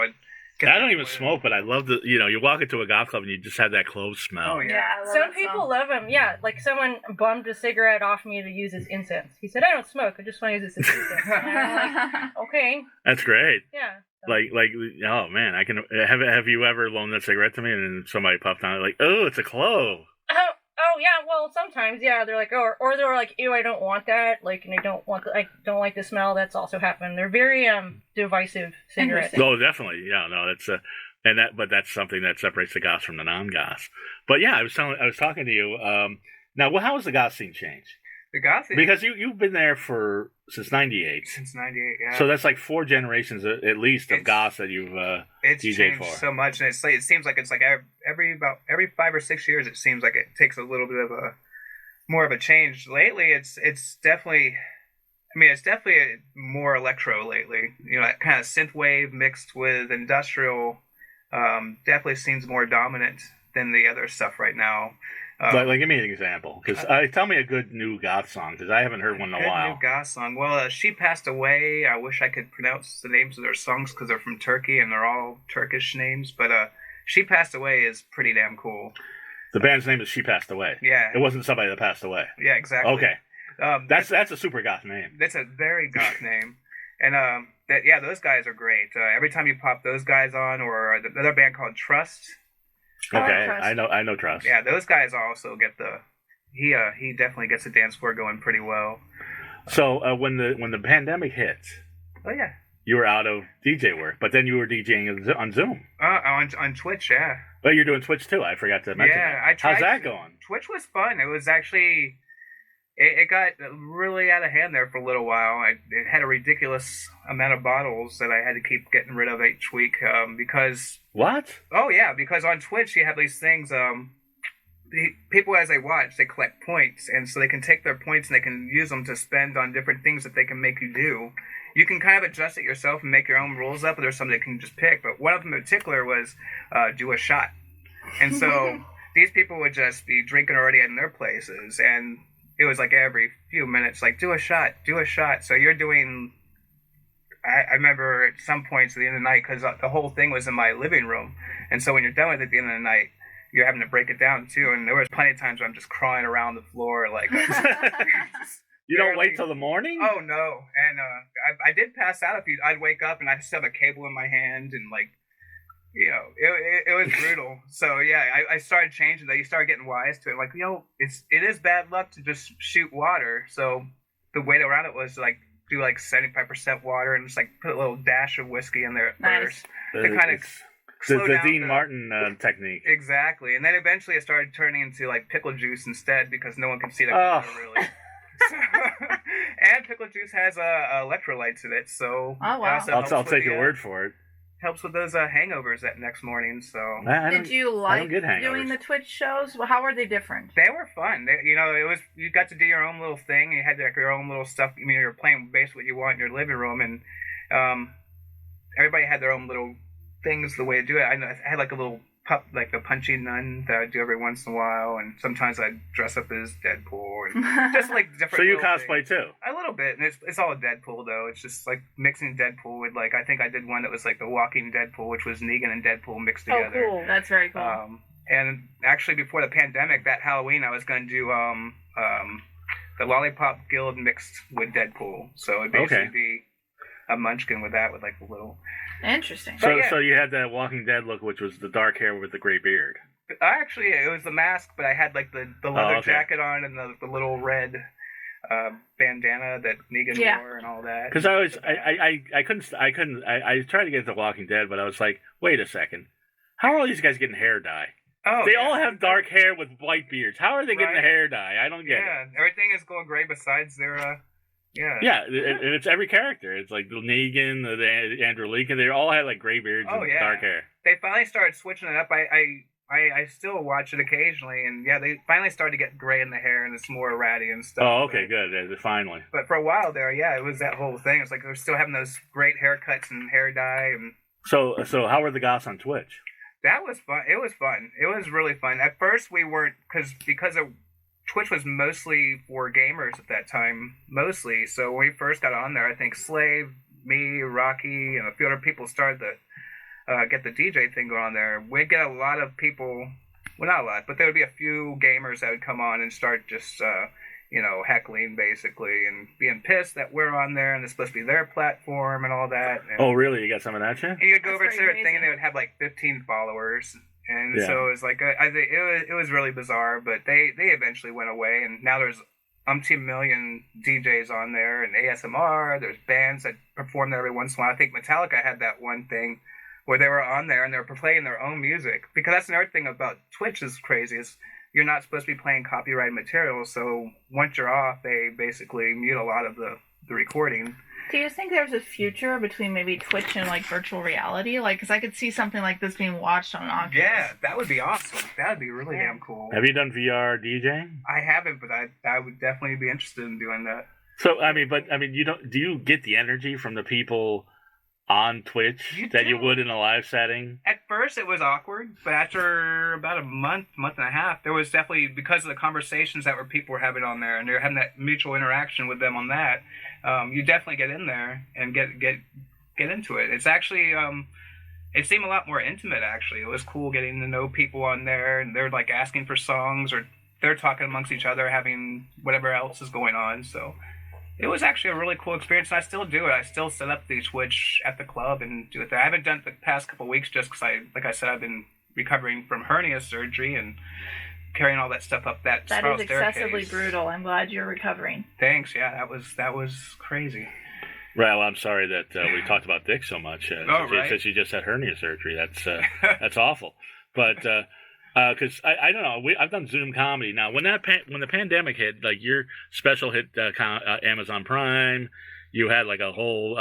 I don't even smoke, but I love the. You walk into a goth club and you just have that clove smell. Oh yeah. Some people love them. Yeah, like someone bummed a cigarette off me to use as incense. He said, "I don't smoke. I just want to use this as incense." And I'm like, okay. That's great. Yeah. So. Like, oh man, I can. Have you ever loaned that cigarette to me and then somebody puffed on it like, oh, it's a clove. Oh yeah, well sometimes they're like, oh, or they're like, ew, I don't want that, like, and I don't like the smell. That's also happened. They're very divisive cigarettes. Oh, definitely, yeah, no, that's but that's something that separates the goths from the non-goths. But yeah, I was talking to you. Now, how has the goth scene changed? The goth scene, because you've been there since '98. Since '98, yeah. So that's like 4 generations at least of goths that you've it's DJed changed for. So much, and it seems like it's like every 5 or 6 years, it seems like it takes a little bit of more of a change. Lately, it's definitely. I mean, it's definitely more electro lately. That kind of synthwave mixed with industrial definitely seems more dominant than the other stuff right now. Like, give me an example, because tell me a good new goth song, because I haven't heard one in a while. New goth song. Well, She Passed Away. I wish I could pronounce the names of their songs because they're from Turkey and they're all Turkish names. But She Passed Away is pretty damn cool. The band's name is She Passed Away. Yeah. It wasn't somebody that passed away. Yeah, exactly. Okay. That's a super goth name. That's a very goth name. And those guys are great. Every time you pop those guys on, or the other band called Trust. Okay, I know Trust. Yeah, those guys also get he definitely gets the dance floor going pretty well. So when the pandemic hit, oh yeah, you were out of DJ work, but then you were DJing on Zoom. On Twitch, yeah. Oh, you're doing Twitch too. I forgot to mention. Yeah, that. I tried. How's that going? Twitch was fun. It was actually. It got really out of hand there for a little while. It had a ridiculous amount of bottles that I had to keep getting rid of each week because... What? Oh, yeah, because on Twitch you have these things... people, as they watch, they collect points, and so they can take their points and they can use them to spend on different things that they can make you do. You can kind of adjust it yourself and make your own rules up, but there's some that you can just pick. But one of them in particular was do a shot. And so these people would just be drinking already in their places, and it was like every few minutes, like do a shot. So you're doing. I remember at some points at the end of the night, because the whole thing was in my living room, and so when you're done with it at the end of the night, you're having to break it down too. And there was plenty of times where I'm just crawling around the floor like. You don't wait till the morning? Oh no! And I did pass out. I'd wake up and I just have a cable in my hand, and like, you know, it was brutal. So yeah, I started changing that. You start getting wise to it. Like, you know, it is bad luck to just shoot water. So the way around it was to like do like 75% water and just like put a little dash of whiskey in there at first to kind of slow the down Dean Martin technique. Exactly, and then eventually it started turning into like pickle juice instead because no one can see the color really. And pickle juice has electrolytes in it, so wow. I'll take your word for it. Helps with those hangovers that next morning. So did you like doing the Twitch shows? Well, how were they different? They were fun. You got to do your own little thing. You had like your own little stuff. I mean, you were playing basically what you want in your living room, and everybody had their own little things the way to do it. I had like a little like the punchy nun that I do every once in a while, and sometimes I dress up as Deadpool and just like different. So you cosplay things. too? A little bit, and it's all Deadpool though. It's just like mixing Deadpool with like I think I did one that was like the Walking Deadpool, which was Negan and Deadpool mixed together. Oh, cool! That's very cool. And actually, before the pandemic, that Halloween I was going to do the Lollipop Guild mixed with Deadpool, so it'd basically be a Munchkin with that, with like a little. Interesting. So you had that Walking Dead look, which was the dark hair with the gray beard. Actually, it was the mask, but I had like the leather jacket on and the little red bandana that Negan wore and all that. Because I tried to get the Walking Dead, but I was like, wait a second, how are all these guys getting hair dye? Oh, they all have dark hair with white beards. How are they getting the hair dye? I don't get it. Yeah, everything is going gray besides their. Yeah, and it's every character. It's like the Negan, the Andrew Lincoln. They all had like gray beards and dark hair. They finally started switching it up. I still watch it occasionally, and they finally started to get gray in the hair, and it's more ratty and stuff. Oh, okay, good. Finally. But for a while there, it was that whole thing. It's like they're still having those great haircuts and hair dye. And so how were the goths on Twitch? That was fun. It was fun. It was really fun. At first, we weren't because Twitch was mostly for gamers at that time, mostly. So when we first got on there, I think Slave, me, Rocky, and a few other people started to get the DJ thing going on there. We'd get a lot of people, well, not a lot, but there would be a few gamers that would come on and start just, heckling basically and being pissed that we're on there and it's supposed to be their platform and all that. And, oh, really? You got some of that shit? And you'd go over to their thing and they would have like 15 followers. And so it was like I think it was really bizarre, but they eventually went away, and now there's umpteen million DJs on there and ASMR. There's bands that perform there every once in a while. I think Metallica had that one thing where they were on there and they were playing their own music, because that's another thing about Twitch is crazy is you're not supposed to be playing copyrighted material. So once you're off, they basically mute a lot of the recording. Do you think there's a future between maybe Twitch and like virtual reality? Like, because I could see something like this being watched on Oculus. Yeah, that would be awesome. That would be really damn cool. Have you done VR DJing? I haven't, but I would definitely be interested in doing that. So you don't? Do you get the energy from the people on Twitch that you would in a live setting? At first, it was awkward, but after about a month and a half, there was definitely, because of the conversations that people were having on there, and they're having that mutual interaction with them on that. You definitely get in there and get into it. It's actually it seemed a lot more intimate. Actually, it was cool getting to know people on there, and they're like asking for songs or they're talking amongst each other, having whatever else is going on. So it was actually a really cool experience, and I still do it. I still set up the Twitch at the club and do it there. I haven't done it the past couple of weeks just because like I said, I've been recovering from hernia surgery and carrying all that stuff up that spiral is excessively brutal. I'm glad you're recovering. Thanks. Yeah, that was crazy. Right. Well, I'm sorry that we talked about Dick so much. Since you just had hernia surgery, that's awful. But because I don't know, I've done Zoom comedy now. When the pandemic hit, like your special hit Amazon Prime, you had like a whole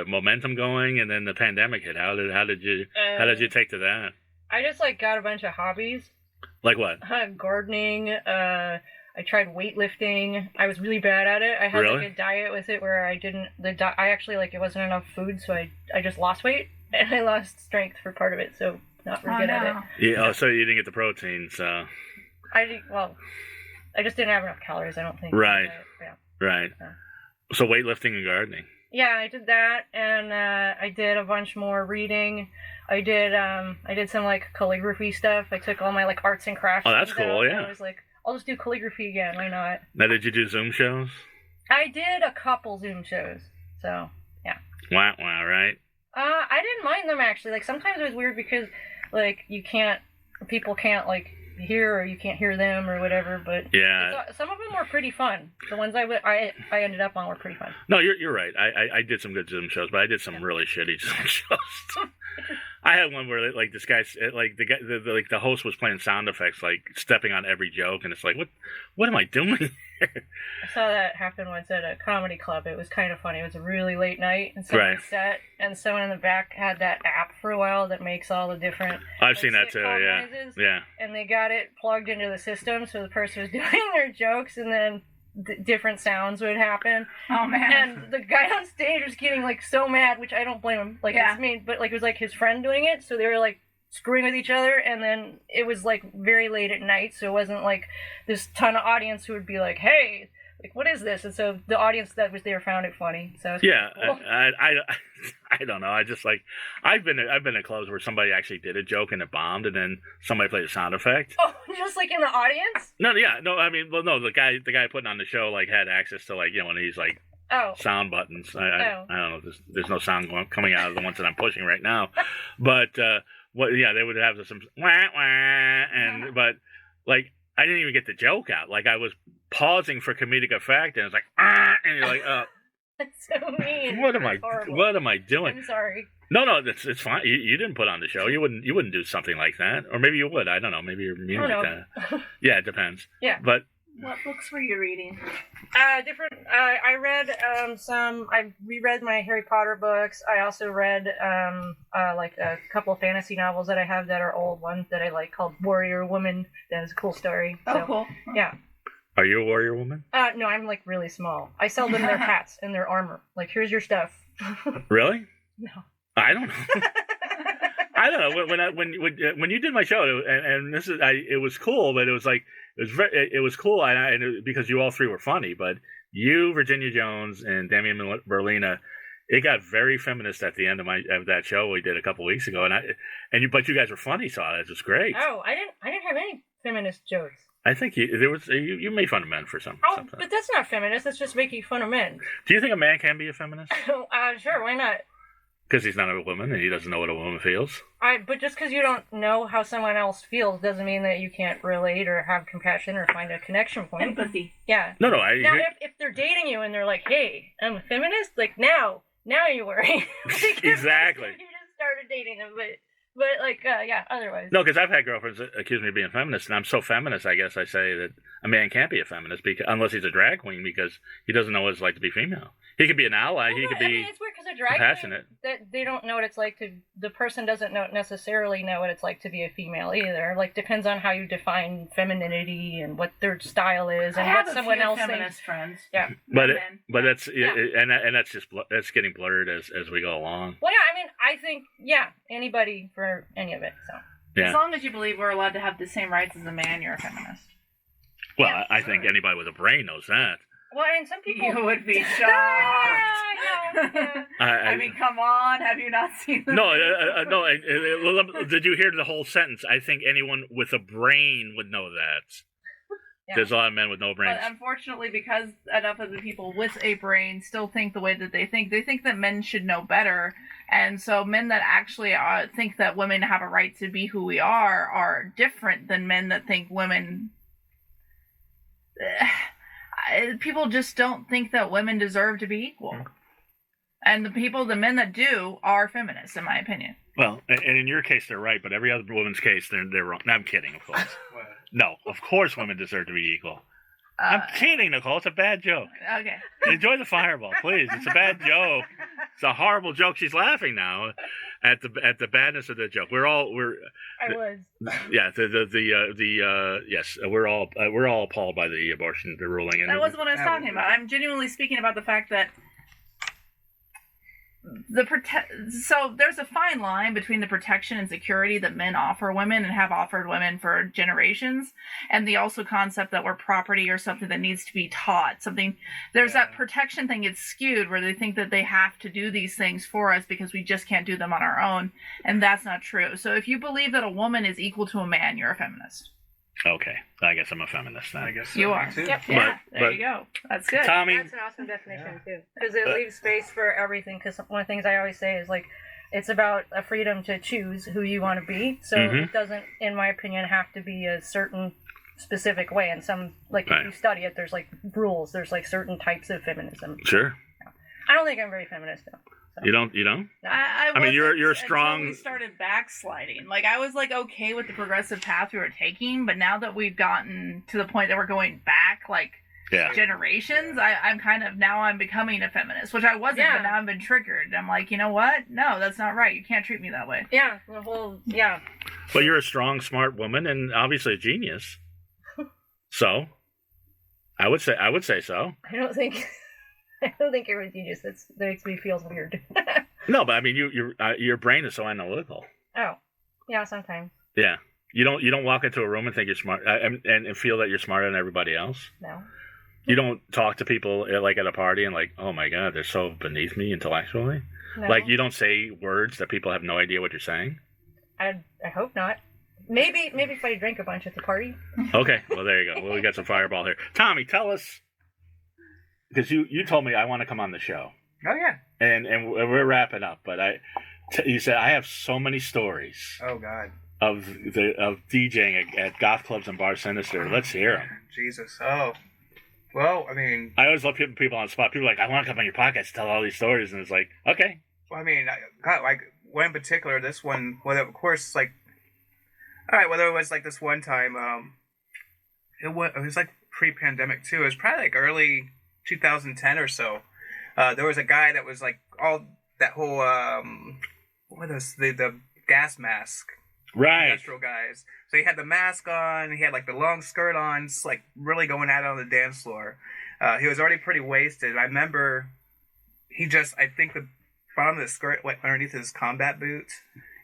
momentum going, and then the pandemic hit. How did you take to that? I just got a bunch of hobbies. Like what? Gardening. I tried weightlifting. I was really bad at it. I had a diet with it where I didn't. I actually it wasn't enough food, so I just lost weight and I lost strength for part of it. So not very good at it. Yeah. So you didn't get the protein. So. I I just didn't have enough calories, I don't think. Right. Yeah. Right. Yeah. So weightlifting and gardening. Yeah, I did that, and I did a bunch more reading. I did some like calligraphy stuff. I took all my like arts and crafts. Oh, that's things cool. out, Yeah. and I was like, I'll just do calligraphy again. Why not? Now, did you do Zoom shows? I did a couple Zoom shows, so yeah. Wow, right? I didn't mind them actually. Like sometimes it was weird because like people can't like hear or you can't hear them or whatever. But yeah, some of them were pretty fun. The ones I ended up on were pretty fun. No, you're right. I did some good Zoom shows, but I did some really shitty Zoom shows. I had one where like this guy, like the host was playing sound effects, like stepping on every joke, and it's like, what am I doing? I saw that happen once at a comedy club. It was kind of funny. It was a really late night, and someone set, and someone in the back had that app for a while that makes all the different. I've seen that too. Yeah, noises, yeah. And they got it plugged into the system, so the person was doing their jokes, and then different sounds would happen. Oh man! And the guy on stage was getting like so mad, which I don't blame him. Like it's me, but like it was like his friend doing it, so they were like screwing with each other, and then it was like very late at night, so it wasn't like this ton of audience who would be like, "Hey, like what is this?" And so the audience that was there found it funny. So yeah, cool. I don't know. I just like I've been at clubs where somebody actually did a joke and it bombed, and then somebody played a sound effect. Oh, just like in the audience? No, yeah, no. I mean, well, no. The guy putting on the show like had access to like one of these like sound buttons. I don't know. There's no sound coming out of the ones that I'm pushing right now, but they would have some wah wah and but like I didn't even get the joke out. Like I was pausing for comedic effect, and it's like and you're like That's so mean. What am I doing? I'm sorry. No, it's fine. You didn't put on the show. You wouldn't do something like that, or maybe you would. I don't know. Maybe you're mean like that. Yeah, it depends. Yeah. But what books were you reading? Different. I read some. I reread my Harry Potter books. I also read like a couple of fantasy novels that I have that are old ones that I like called Warrior Woman. That is a cool story. Oh, cool. Yeah. Are you a warrior woman? No, I'm like really small. I sell them their hats and their armor. Like, here's your stuff. Really? No. I don't know. I don't know. When you did my show, and this is it was cool, but it was like it was cool, because you all three were funny, but you, Virginia Jones, and Damian Berlina, it got very feminist at the end of that show we did a couple weeks ago, but you guys were funny, so it was great. Oh, I didn't have any feminist jokes. I think you made fun of men for something. Oh, but that's not feminist. That's just making fun of men. Do you think a man can be a feminist? Sure, why not? Because he's not a woman and he doesn't know what a woman feels. But just because you don't know how someone else feels doesn't mean that you can't relate or have compassion or find a connection point. Empathy. Yeah. No. Now, if they're dating you and they're like, "Hey, I'm a feminist," like now you're worried. Exactly. You just started dating them, but like, otherwise. No, because I've had girlfriends accuse me of being a feminist, and I'm so feminist, I guess I say that a man can't be a feminist unless he's a drag queen, because he doesn't know what it's like to be female. He could be an ally. He could be it's weird because a drag compassionate. Queen, that they don't know what it's like to. The person doesn't necessarily know what it's like to be a female either. Like, depends on how you define femininity and what their style is and what someone else feminist thinks. friends. Yeah, but that's and that's just that's getting blurred as we go along. Well, yeah, I mean, I think anybody for any of it. So as long as you believe we're allowed to have the same rights as a man, you're a feminist. Well, I think anybody with a brain knows that. Well, I mean, some people... You would be shocked. Yeah. I mean, come on. Have you not seen them? No. Did you hear the whole sentence? I think anyone with a brain would know that. Yeah. There's a lot of men with no brains. But unfortunately, because enough of the people with a brain still think the way that they think that men should know better. And so men that actually think that women have a right to be who we are different than men that think women... People just don't think that women deserve to be equal. And the men that do are feminists, in my opinion. Well, and in your case, they're right, but every other woman's case, they're wrong. No, I'm kidding, of course. No, of course women deserve to be equal. I'm kidding, Nicole. It's a bad joke. Okay. Enjoy the fireball, please. It's a bad joke. It's a horrible joke. She's laughing now at the badness of the joke. I was. Yeah. Yes. We're all appalled by the abortion, the ruling. That wasn't what I was talking about. I'm genuinely speaking about the fact that so there's a fine line between the protection and security that men offer women and have offered women for generations, and the also concept that we're property or something that needs to be taught. There's that protection thing gets skewed where they think that they have to do these things for us because we just can't do them on our own, and that's not true. So if you believe that a woman is equal to a man, you're a feminist. Okay, I guess I'm a feminist then. I guess so, you are. too. Yep. Yeah, there you go. That's good. Tommy, That's an awesome definition too, because it leaves space for everything. Because one of the things I always say is like, it's about a freedom to choose who you want to be. So it doesn't, in my opinion, have to be a certain specific way. And some, like if you study it, there's like rules. There's like certain types of feminism. Sure. I don't think I'm very feminist though. So. You don't? No. I mean, you're strong. Until we started backsliding. Like I was like okay with the progressive path we were taking, but now that we've gotten to the point that we're going back, like generations, I'm becoming a feminist, which I wasn't, but now I've been triggered. I'm like, you know what? No, that's not right. You can't treat me that way. Yeah. The whole Well, you're a strong, smart woman, and obviously a genius. So, I would say so. I don't think you're a genius. That makes me feel weird. No, but I mean, your brain is so analytical. Oh, yeah, sometimes. Yeah, you don't walk into a room and think you're smart and feel that you're smarter than everybody else. No. You don't talk to people like at a party and like, oh my god, they're so beneath me intellectually. No. Like you don't say words that people have no idea what you're saying. I hope not. Maybe if I drink a bunch at the party. Okay, well there you go. Well, we got some fireball here. Tommy, tell us, because you told me I want to come on the show. Oh yeah. And we're wrapping up, but you said I have so many stories. Oh god. Of DJing at goth clubs and Bar Sinister. Let's hear them. Jesus. Oh. Well, I mean, I always love putting people on the spot. People are like, I want to come on your podcast to tell all these stories, and it's like, okay. Well, I mean, like one in particular. This one, well, of course, like, all right, whether it was like this one time, it was like pre-pandemic too. It was probably like early 2010 or so. There was a guy that was like all that whole what was the gas mask. Right. Industrial guys. So he had the mask on, he had like the long skirt on, just like really going at it on the dance floor. He was already pretty wasted. I remember I think the bottom of the skirt went underneath his combat boots,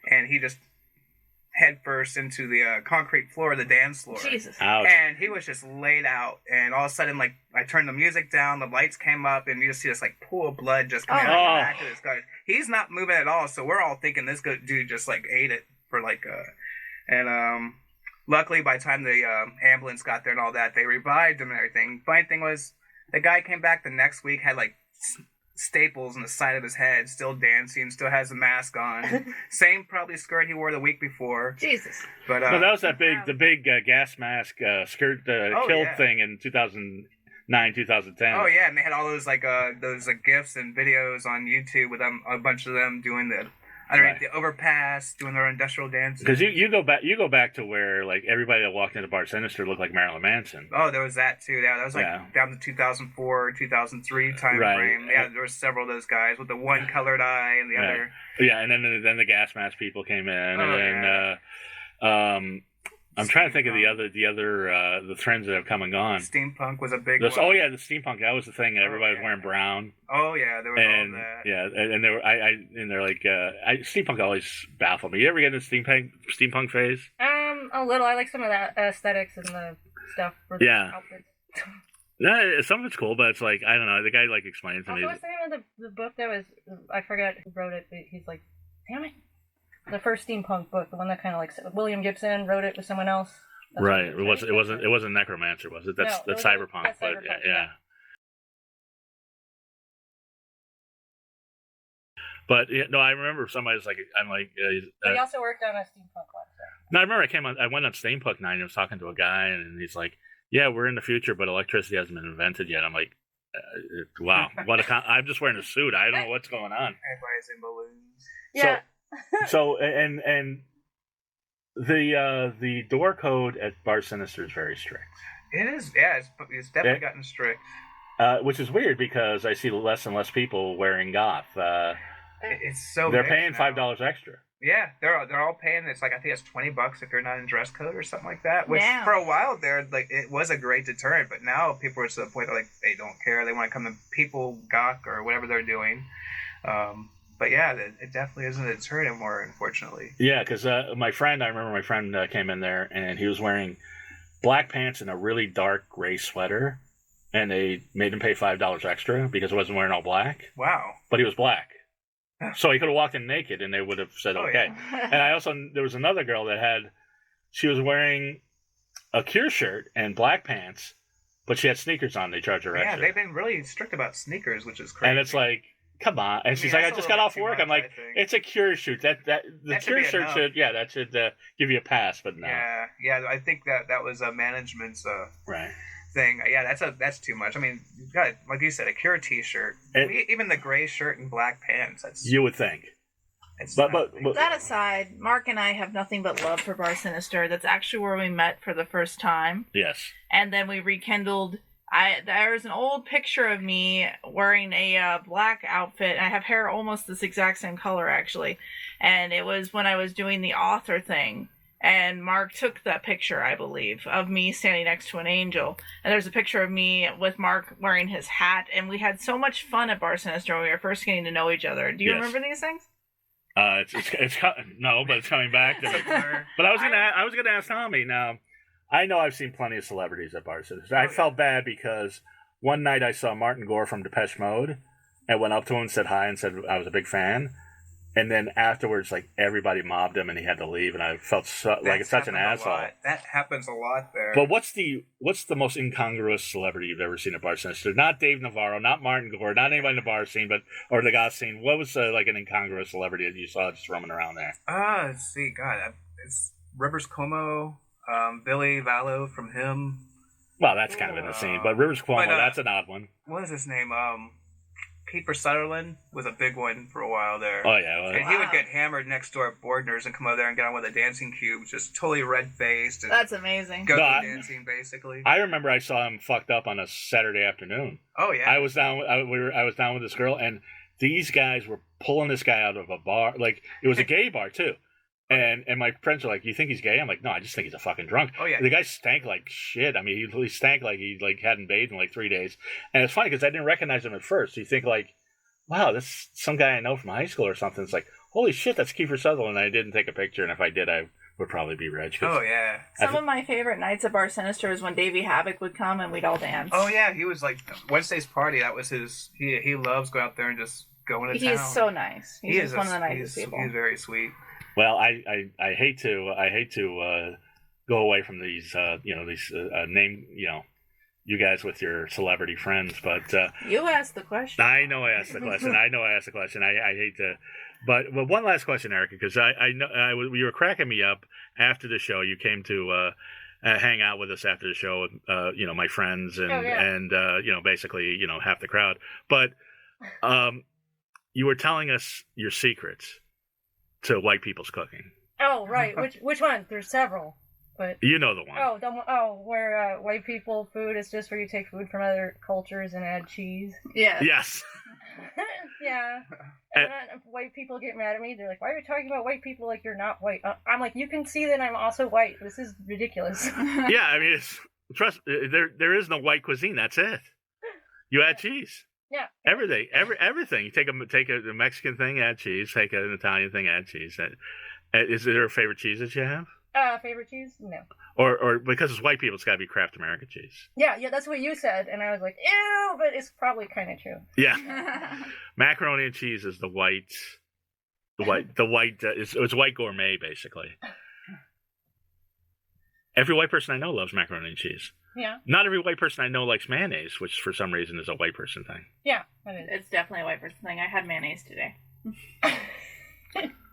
and he just head first into the concrete floor of the dance floor. Jesus. Ouch. And he was just laid out, and all of a sudden, like, I turned the music down, the lights came up, and you just see this like pool of blood just coming out of the back of this guy. He's not moving at all, so we're all thinking this dude just like ate it for like luckily by the time the ambulance got there and all that, they revived him and everything. Funny thing was, the guy came back the next week, had like staples on the side of his head, still dancing, still has a mask on. Same probably skirt he wore the week before. Jesus. But no, that was the big gas mask skirt killed thing in 2009, 2010. Oh yeah, and they had all those those gifs and videos on YouTube with a bunch of them doing the underneath the overpass, doing their industrial dances. Because you go back to where like everybody that walked into Bar Sinister looked like Marilyn Manson. Oh, there was that too. Yeah, that was like down to 2004, 2003 time frame. Yeah, there were several of those guys with the one colored eye and the other. Yeah, and then the gas mask people came in, and then I'm trying to think of the other the trends that have come and gone. Steampunk was a big one. Oh yeah, the steampunk. That was the thing. Everybody was wearing brown. Oh yeah, there was all that. Yeah, and they were they're like steampunk always baffled me. You ever get in the steampunk phase? A little. I like some of that aesthetics and the stuff for the outfits. No, some of it's cool, but it's like I don't know. The guy like explains to me. What's the name of the book that was? I forget who wrote it. But he's like, damn it. The first steampunk book, the one that kind of like William Gibson wrote it with someone else. Right. It wasn't Necromancer, was it? That's Cyberpunk. That's but Cyberpunk, yeah. But no, I remember somebody's like, I'm like. He also worked on a steampunk one. So. No, I remember I went on Steampunk 9 and I was talking to a guy, and he's like, "Yeah, we're in the future, but electricity hasn't been invented yet." I'm like, "Wow, I'm just wearing a suit. I don't know what's going on." Everybody's in balloons. Yeah. So and the door code at Bar Sinister is very strict. It is, yeah. It's definitely gotten strict. Which is weird because I see less and less people wearing goth. It's so they're paying $5 extra. Yeah, they're all paying. It's like I think it's $20 if you're not in dress code or something like that. Which for a while there, like it was a great deterrent, but now people are to the point where like they don't care. They want to come to people gawk or whatever they're doing. But yeah, it definitely isn't a deterrent anymore, unfortunately. Yeah, because I remember my friend came in there and he was wearing black pants and a really dark gray sweater, and they made him pay $5 extra because he wasn't wearing all black. Wow. But he was black. So he could have walked in naked and they would have said okay. Yeah. And there was another girl that she was wearing a Cure shirt and black pants, but she had sneakers on. They charged her extra. Yeah, they've been really strict about sneakers, which is crazy. And it's like, come on. And she's like, I just got off work. I'm like, it's a Cure shirt. The Cure shirt should give you a pass, but no. Yeah. I think that was a management's right. thing. Yeah, that's too much. I mean, you've got, like you said, a Cure T-shirt, even the gray shirt and black pants. You would think. But that aside, Mark and I have nothing but love for Bar Sinister. That's actually where we met for the first time. Yes. And then we rekindled. There's an old picture of me wearing a black outfit. I have hair almost this exact same color, actually. And it was when I was doing the author thing. And Mark took that picture, I believe, of me standing next to an angel. And there's a picture of me with Mark wearing his hat. And we had so much fun at Bar Sinister when we were first getting to know each other. Do you remember these things? No, but it's coming back to me. But I was gonna ask Tommy. Now, I know I've seen plenty of celebrities at Bar Sinister. I felt bad because one night I saw Martin Gore from Depeche Mode, and went up to him, said hi, and said I was a big fan. And then afterwards, like, everybody mobbed him, and he had to leave, and I felt like such an asshole. That happens a lot there. But what's the most incongruous celebrity you've ever seen at Bar Sinister? Not Dave Navarro, not Martin Gore, not anybody in the bar scene, or the goth scene. What was like an incongruous celebrity that you saw just roaming around there? Let's see. God, it's Rivers Cuomo, Billy Vallow from him. Well, that's kind of in the scene, but Rivers Cuomo, that's an odd one. What is his name? Kiefer Sutherland was a big one for a while there. Oh, yeah. Well, and he would get hammered next door at Bordner's and come over there and get on with a dancing cube, just totally red-faced. And that's amazing. Go dancing, basically. I remember I saw him fucked up on a Saturday afternoon. Oh, yeah. I was down with this girl, and these guys were pulling this guy out of a bar. Like, it was a gay bar, too. And my friends are like, "You think he's gay?" I'm like, "No, I just think he's a fucking drunk." Oh yeah, the guy stank like shit. I mean, he stank like he hadn't bathed in like 3 days. And it's funny because I didn't recognize him at first. You think like, "Wow, that's some guy I know from high school or something." It's like, "Holy shit, that's Kiefer Sutherland." I didn't take a picture, and if I did, I would probably be rich. Oh yeah. Some of my favorite nights at Bar Sinister was when Davey Havoc would come and we'd all dance. Oh yeah, he was like Wednesday's party. That was his. He loves going out there and just going to town. He's so nice. He's one of the nicest people. He's very sweet. Well, I hate to go away from these name you guys with your celebrity friends, but you asked the question. I know I asked the question. I hate to, but one last question, Erikka, because I know you were cracking me up after the show. You came to hang out with us after the show with my friends and basically half the crowd, but you were telling us your secrets to white people's cooking. Oh, right. Which one? There's several. But you know the one. Where white people food is just where you take food from other cultures and add cheese. Yeah. Yes. Yeah. And then white people get mad at me. They're like, "Why are you talking about white people like you're not white?" I'm like, "You can see that I'm also white. This is ridiculous." Yeah, I mean, there is no white cuisine. That's it. You add cheese. Yeah. Everything. You take a Mexican thing, add cheese. Take an Italian thing, add cheese. Is there a favorite cheese that you have? Favorite cheese? No. Or because it's white people, it's got to be Kraft American cheese. Yeah, that's what you said, and I was like, ew, but it's probably kind of true. Yeah. Macaroni and cheese is the white. It's white gourmet basically. Every white person I know loves macaroni and cheese. Yeah. Not every white person I know likes mayonnaise, which for some reason is a white person thing. Yeah, it's definitely a white person thing. I had mayonnaise today.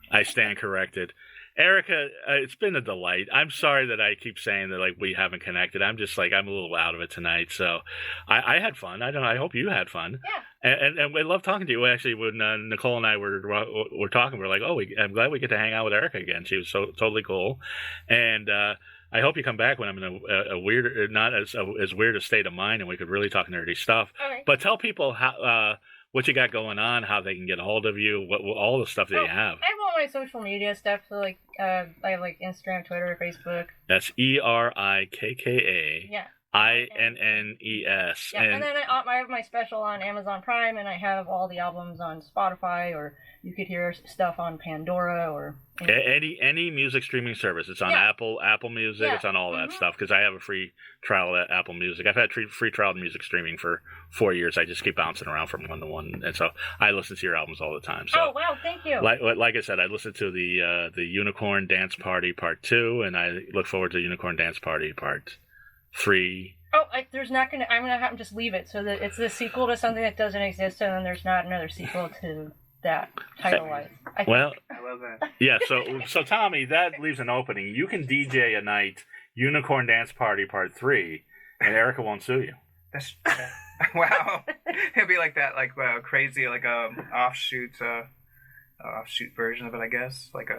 I stand corrected. Erikka, it's been a delight. I'm sorry that I keep saying that like we haven't connected. I'm just like I'm a little out of it tonight. So I had fun. I hope you had fun. Yeah. And we love talking to you. Actually, when Nicole and I were talking, we were like, I'm glad we get to hang out with Erikka again. She was so totally cool, and I hope you come back when I'm in a weird, not as weird a state of mind, and we could really talk nerdy stuff. Okay. But tell people how what you got going on, how they can get a hold of you, all the stuff that you have. I have all my social media stuff, so I have like Instagram, Twitter, Facebook. That's ERIKKA. Yeah. INNES. Yeah, and then I have my special on Amazon Prime, and I have all the albums on Spotify, or you could hear stuff on Pandora, or any music streaming service. It's on Apple Music. Yeah. It's on all that stuff because I have a free trial at Apple Music. I've had free trial of music streaming for 4 years. I just keep bouncing around from one to one, and so I listen to your albums all the time. So, oh wow, thank you. Like I said, I listened to the Unicorn Dance Party Part 2, and I look forward to Unicorn Dance Party Part 3. Oh, I'm gonna have to just leave it so that it's the sequel to something that doesn't exist, and then there's not another sequel to that title-wise. Well, I love that. Yeah. So Tommy, that leaves an opening. You can DJ a night Unicorn Dance Party Part 3, and Erikka won't sue you. That's wow. It'd be like that, like crazy, like a offshoot version of it, I guess. Like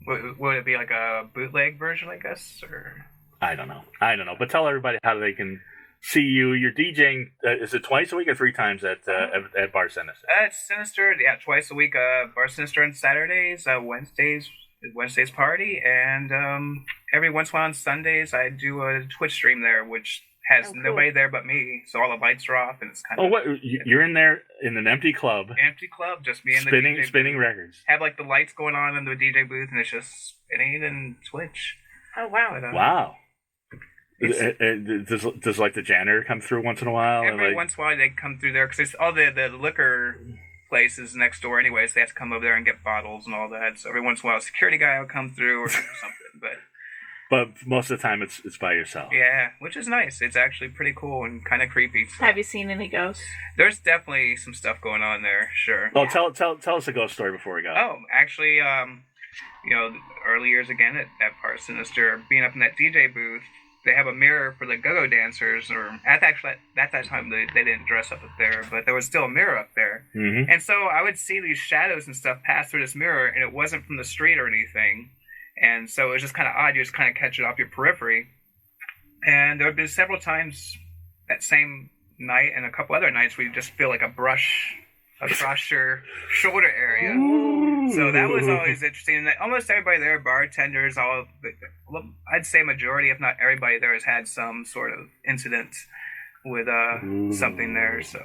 would it be like a bootleg version, I guess, or? I don't know. But tell everybody how they can see you. You're DJing. Is it twice a week or 3 times at Bar Sinister? It's Sinister. Yeah, twice a week. Bar Sinister on Saturdays. Wednesday's party, and every once in a while on Sundays I do a Twitch stream there, which has nobody there but me. So all the lights are off, and it's kind of. Oh, what? You're in there in an empty club. Empty club, just me and the DJ spinning booth. Records. Have like the lights going on in the DJ booth, and it's just spinning and Twitch. Oh wow! But, wow. Does like the janitor come through once in a while? Every once in a while they come through there because it's all the liquor places next door anyway, so they have to come over there and get bottles and all that. So every once in a while a security guy will come through or something. But most of the time it's by yourself. Yeah, which is nice. It's actually pretty cool and kind of creepy. So. Have you seen any ghosts? There's definitely some stuff going on there, sure. Oh, tell us a ghost story before we go. Oh, actually, early years again at Bar Sinister, being up in that DJ booth, they have a mirror for the go-go dancers, or at that time they didn't dress up there, but there was still a mirror up there. Mm-hmm. And so I would see these shadows and stuff pass through this mirror, and it wasn't from the street or anything. And so it was just kind of odd. You just kind of catch it off your periphery. And there have been several times that same night and a couple other nights where you just feel like a brush across your shoulder area. Ooh. So that was always interesting. And almost everybody there, bartenders, I'd say majority, if not everybody there, has had some sort of incident with something there. So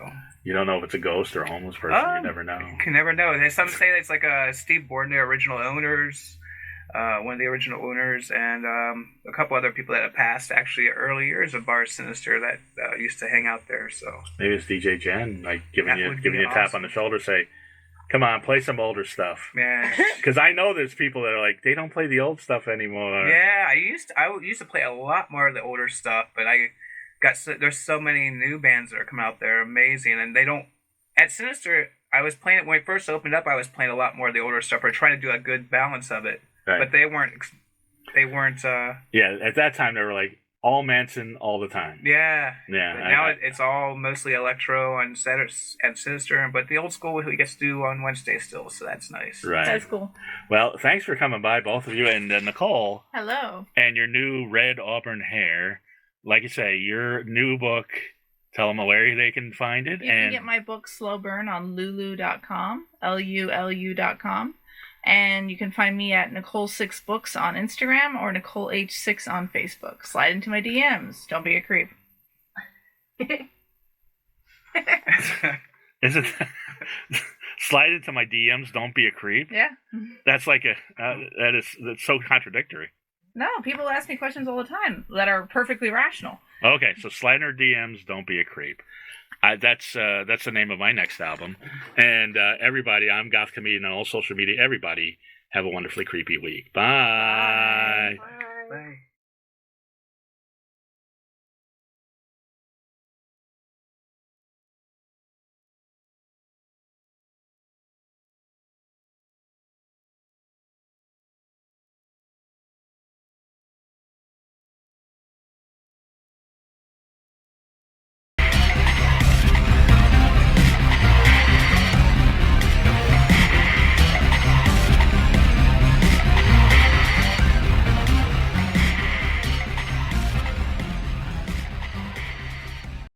you don't know if it's a ghost or a homeless person. You never know. You can never know. And some say it's like Steve Borden, the original owners. One of the original owners, and a couple other people that have passed actually early years of Bar Sinister that used to hang out there. So maybe it's DJ Jen, like giving you a tap on the shoulder, say, "Come on, play some older stuff." Yeah, because I know there's people that are like they don't play the old stuff anymore. Yeah, I used to play a lot more of the older stuff, but there's so many new bands that are coming out there, amazing, and they don't at Sinister. I was playing it when we first opened up. I was playing a lot more of the older stuff. We're trying to do a good balance of it. Right. But they weren't. Yeah, at that time they were like all Manson all the time. Yeah. Yeah. But now it's all mostly electro and Sinister, but the old school we get to do on Wednesday still, so that's nice. Right. That's cool. Well, thanks for coming by, both of you, and Nicole. Hello. And your new red auburn hair. Like you say, your new book. Tell them where they can find it. You can get my book Slow Burn on lulu.com, LULU.com. And you can find me at Nicole6Books on Instagram or NicoleH6 on Facebook. Slide into my DMs. Don't be a creep. Is it slide into my DMs? Don't be a creep. Yeah. That's like that's so contradictory. No, people ask me questions all the time that are perfectly rational. Okay, so slide in our DMs. Don't be a creep. That's the name of my next album. And everybody, I'm Goth Comedian on all social media. Everybody, have a wonderfully creepy week. Bye. Bye. Bye.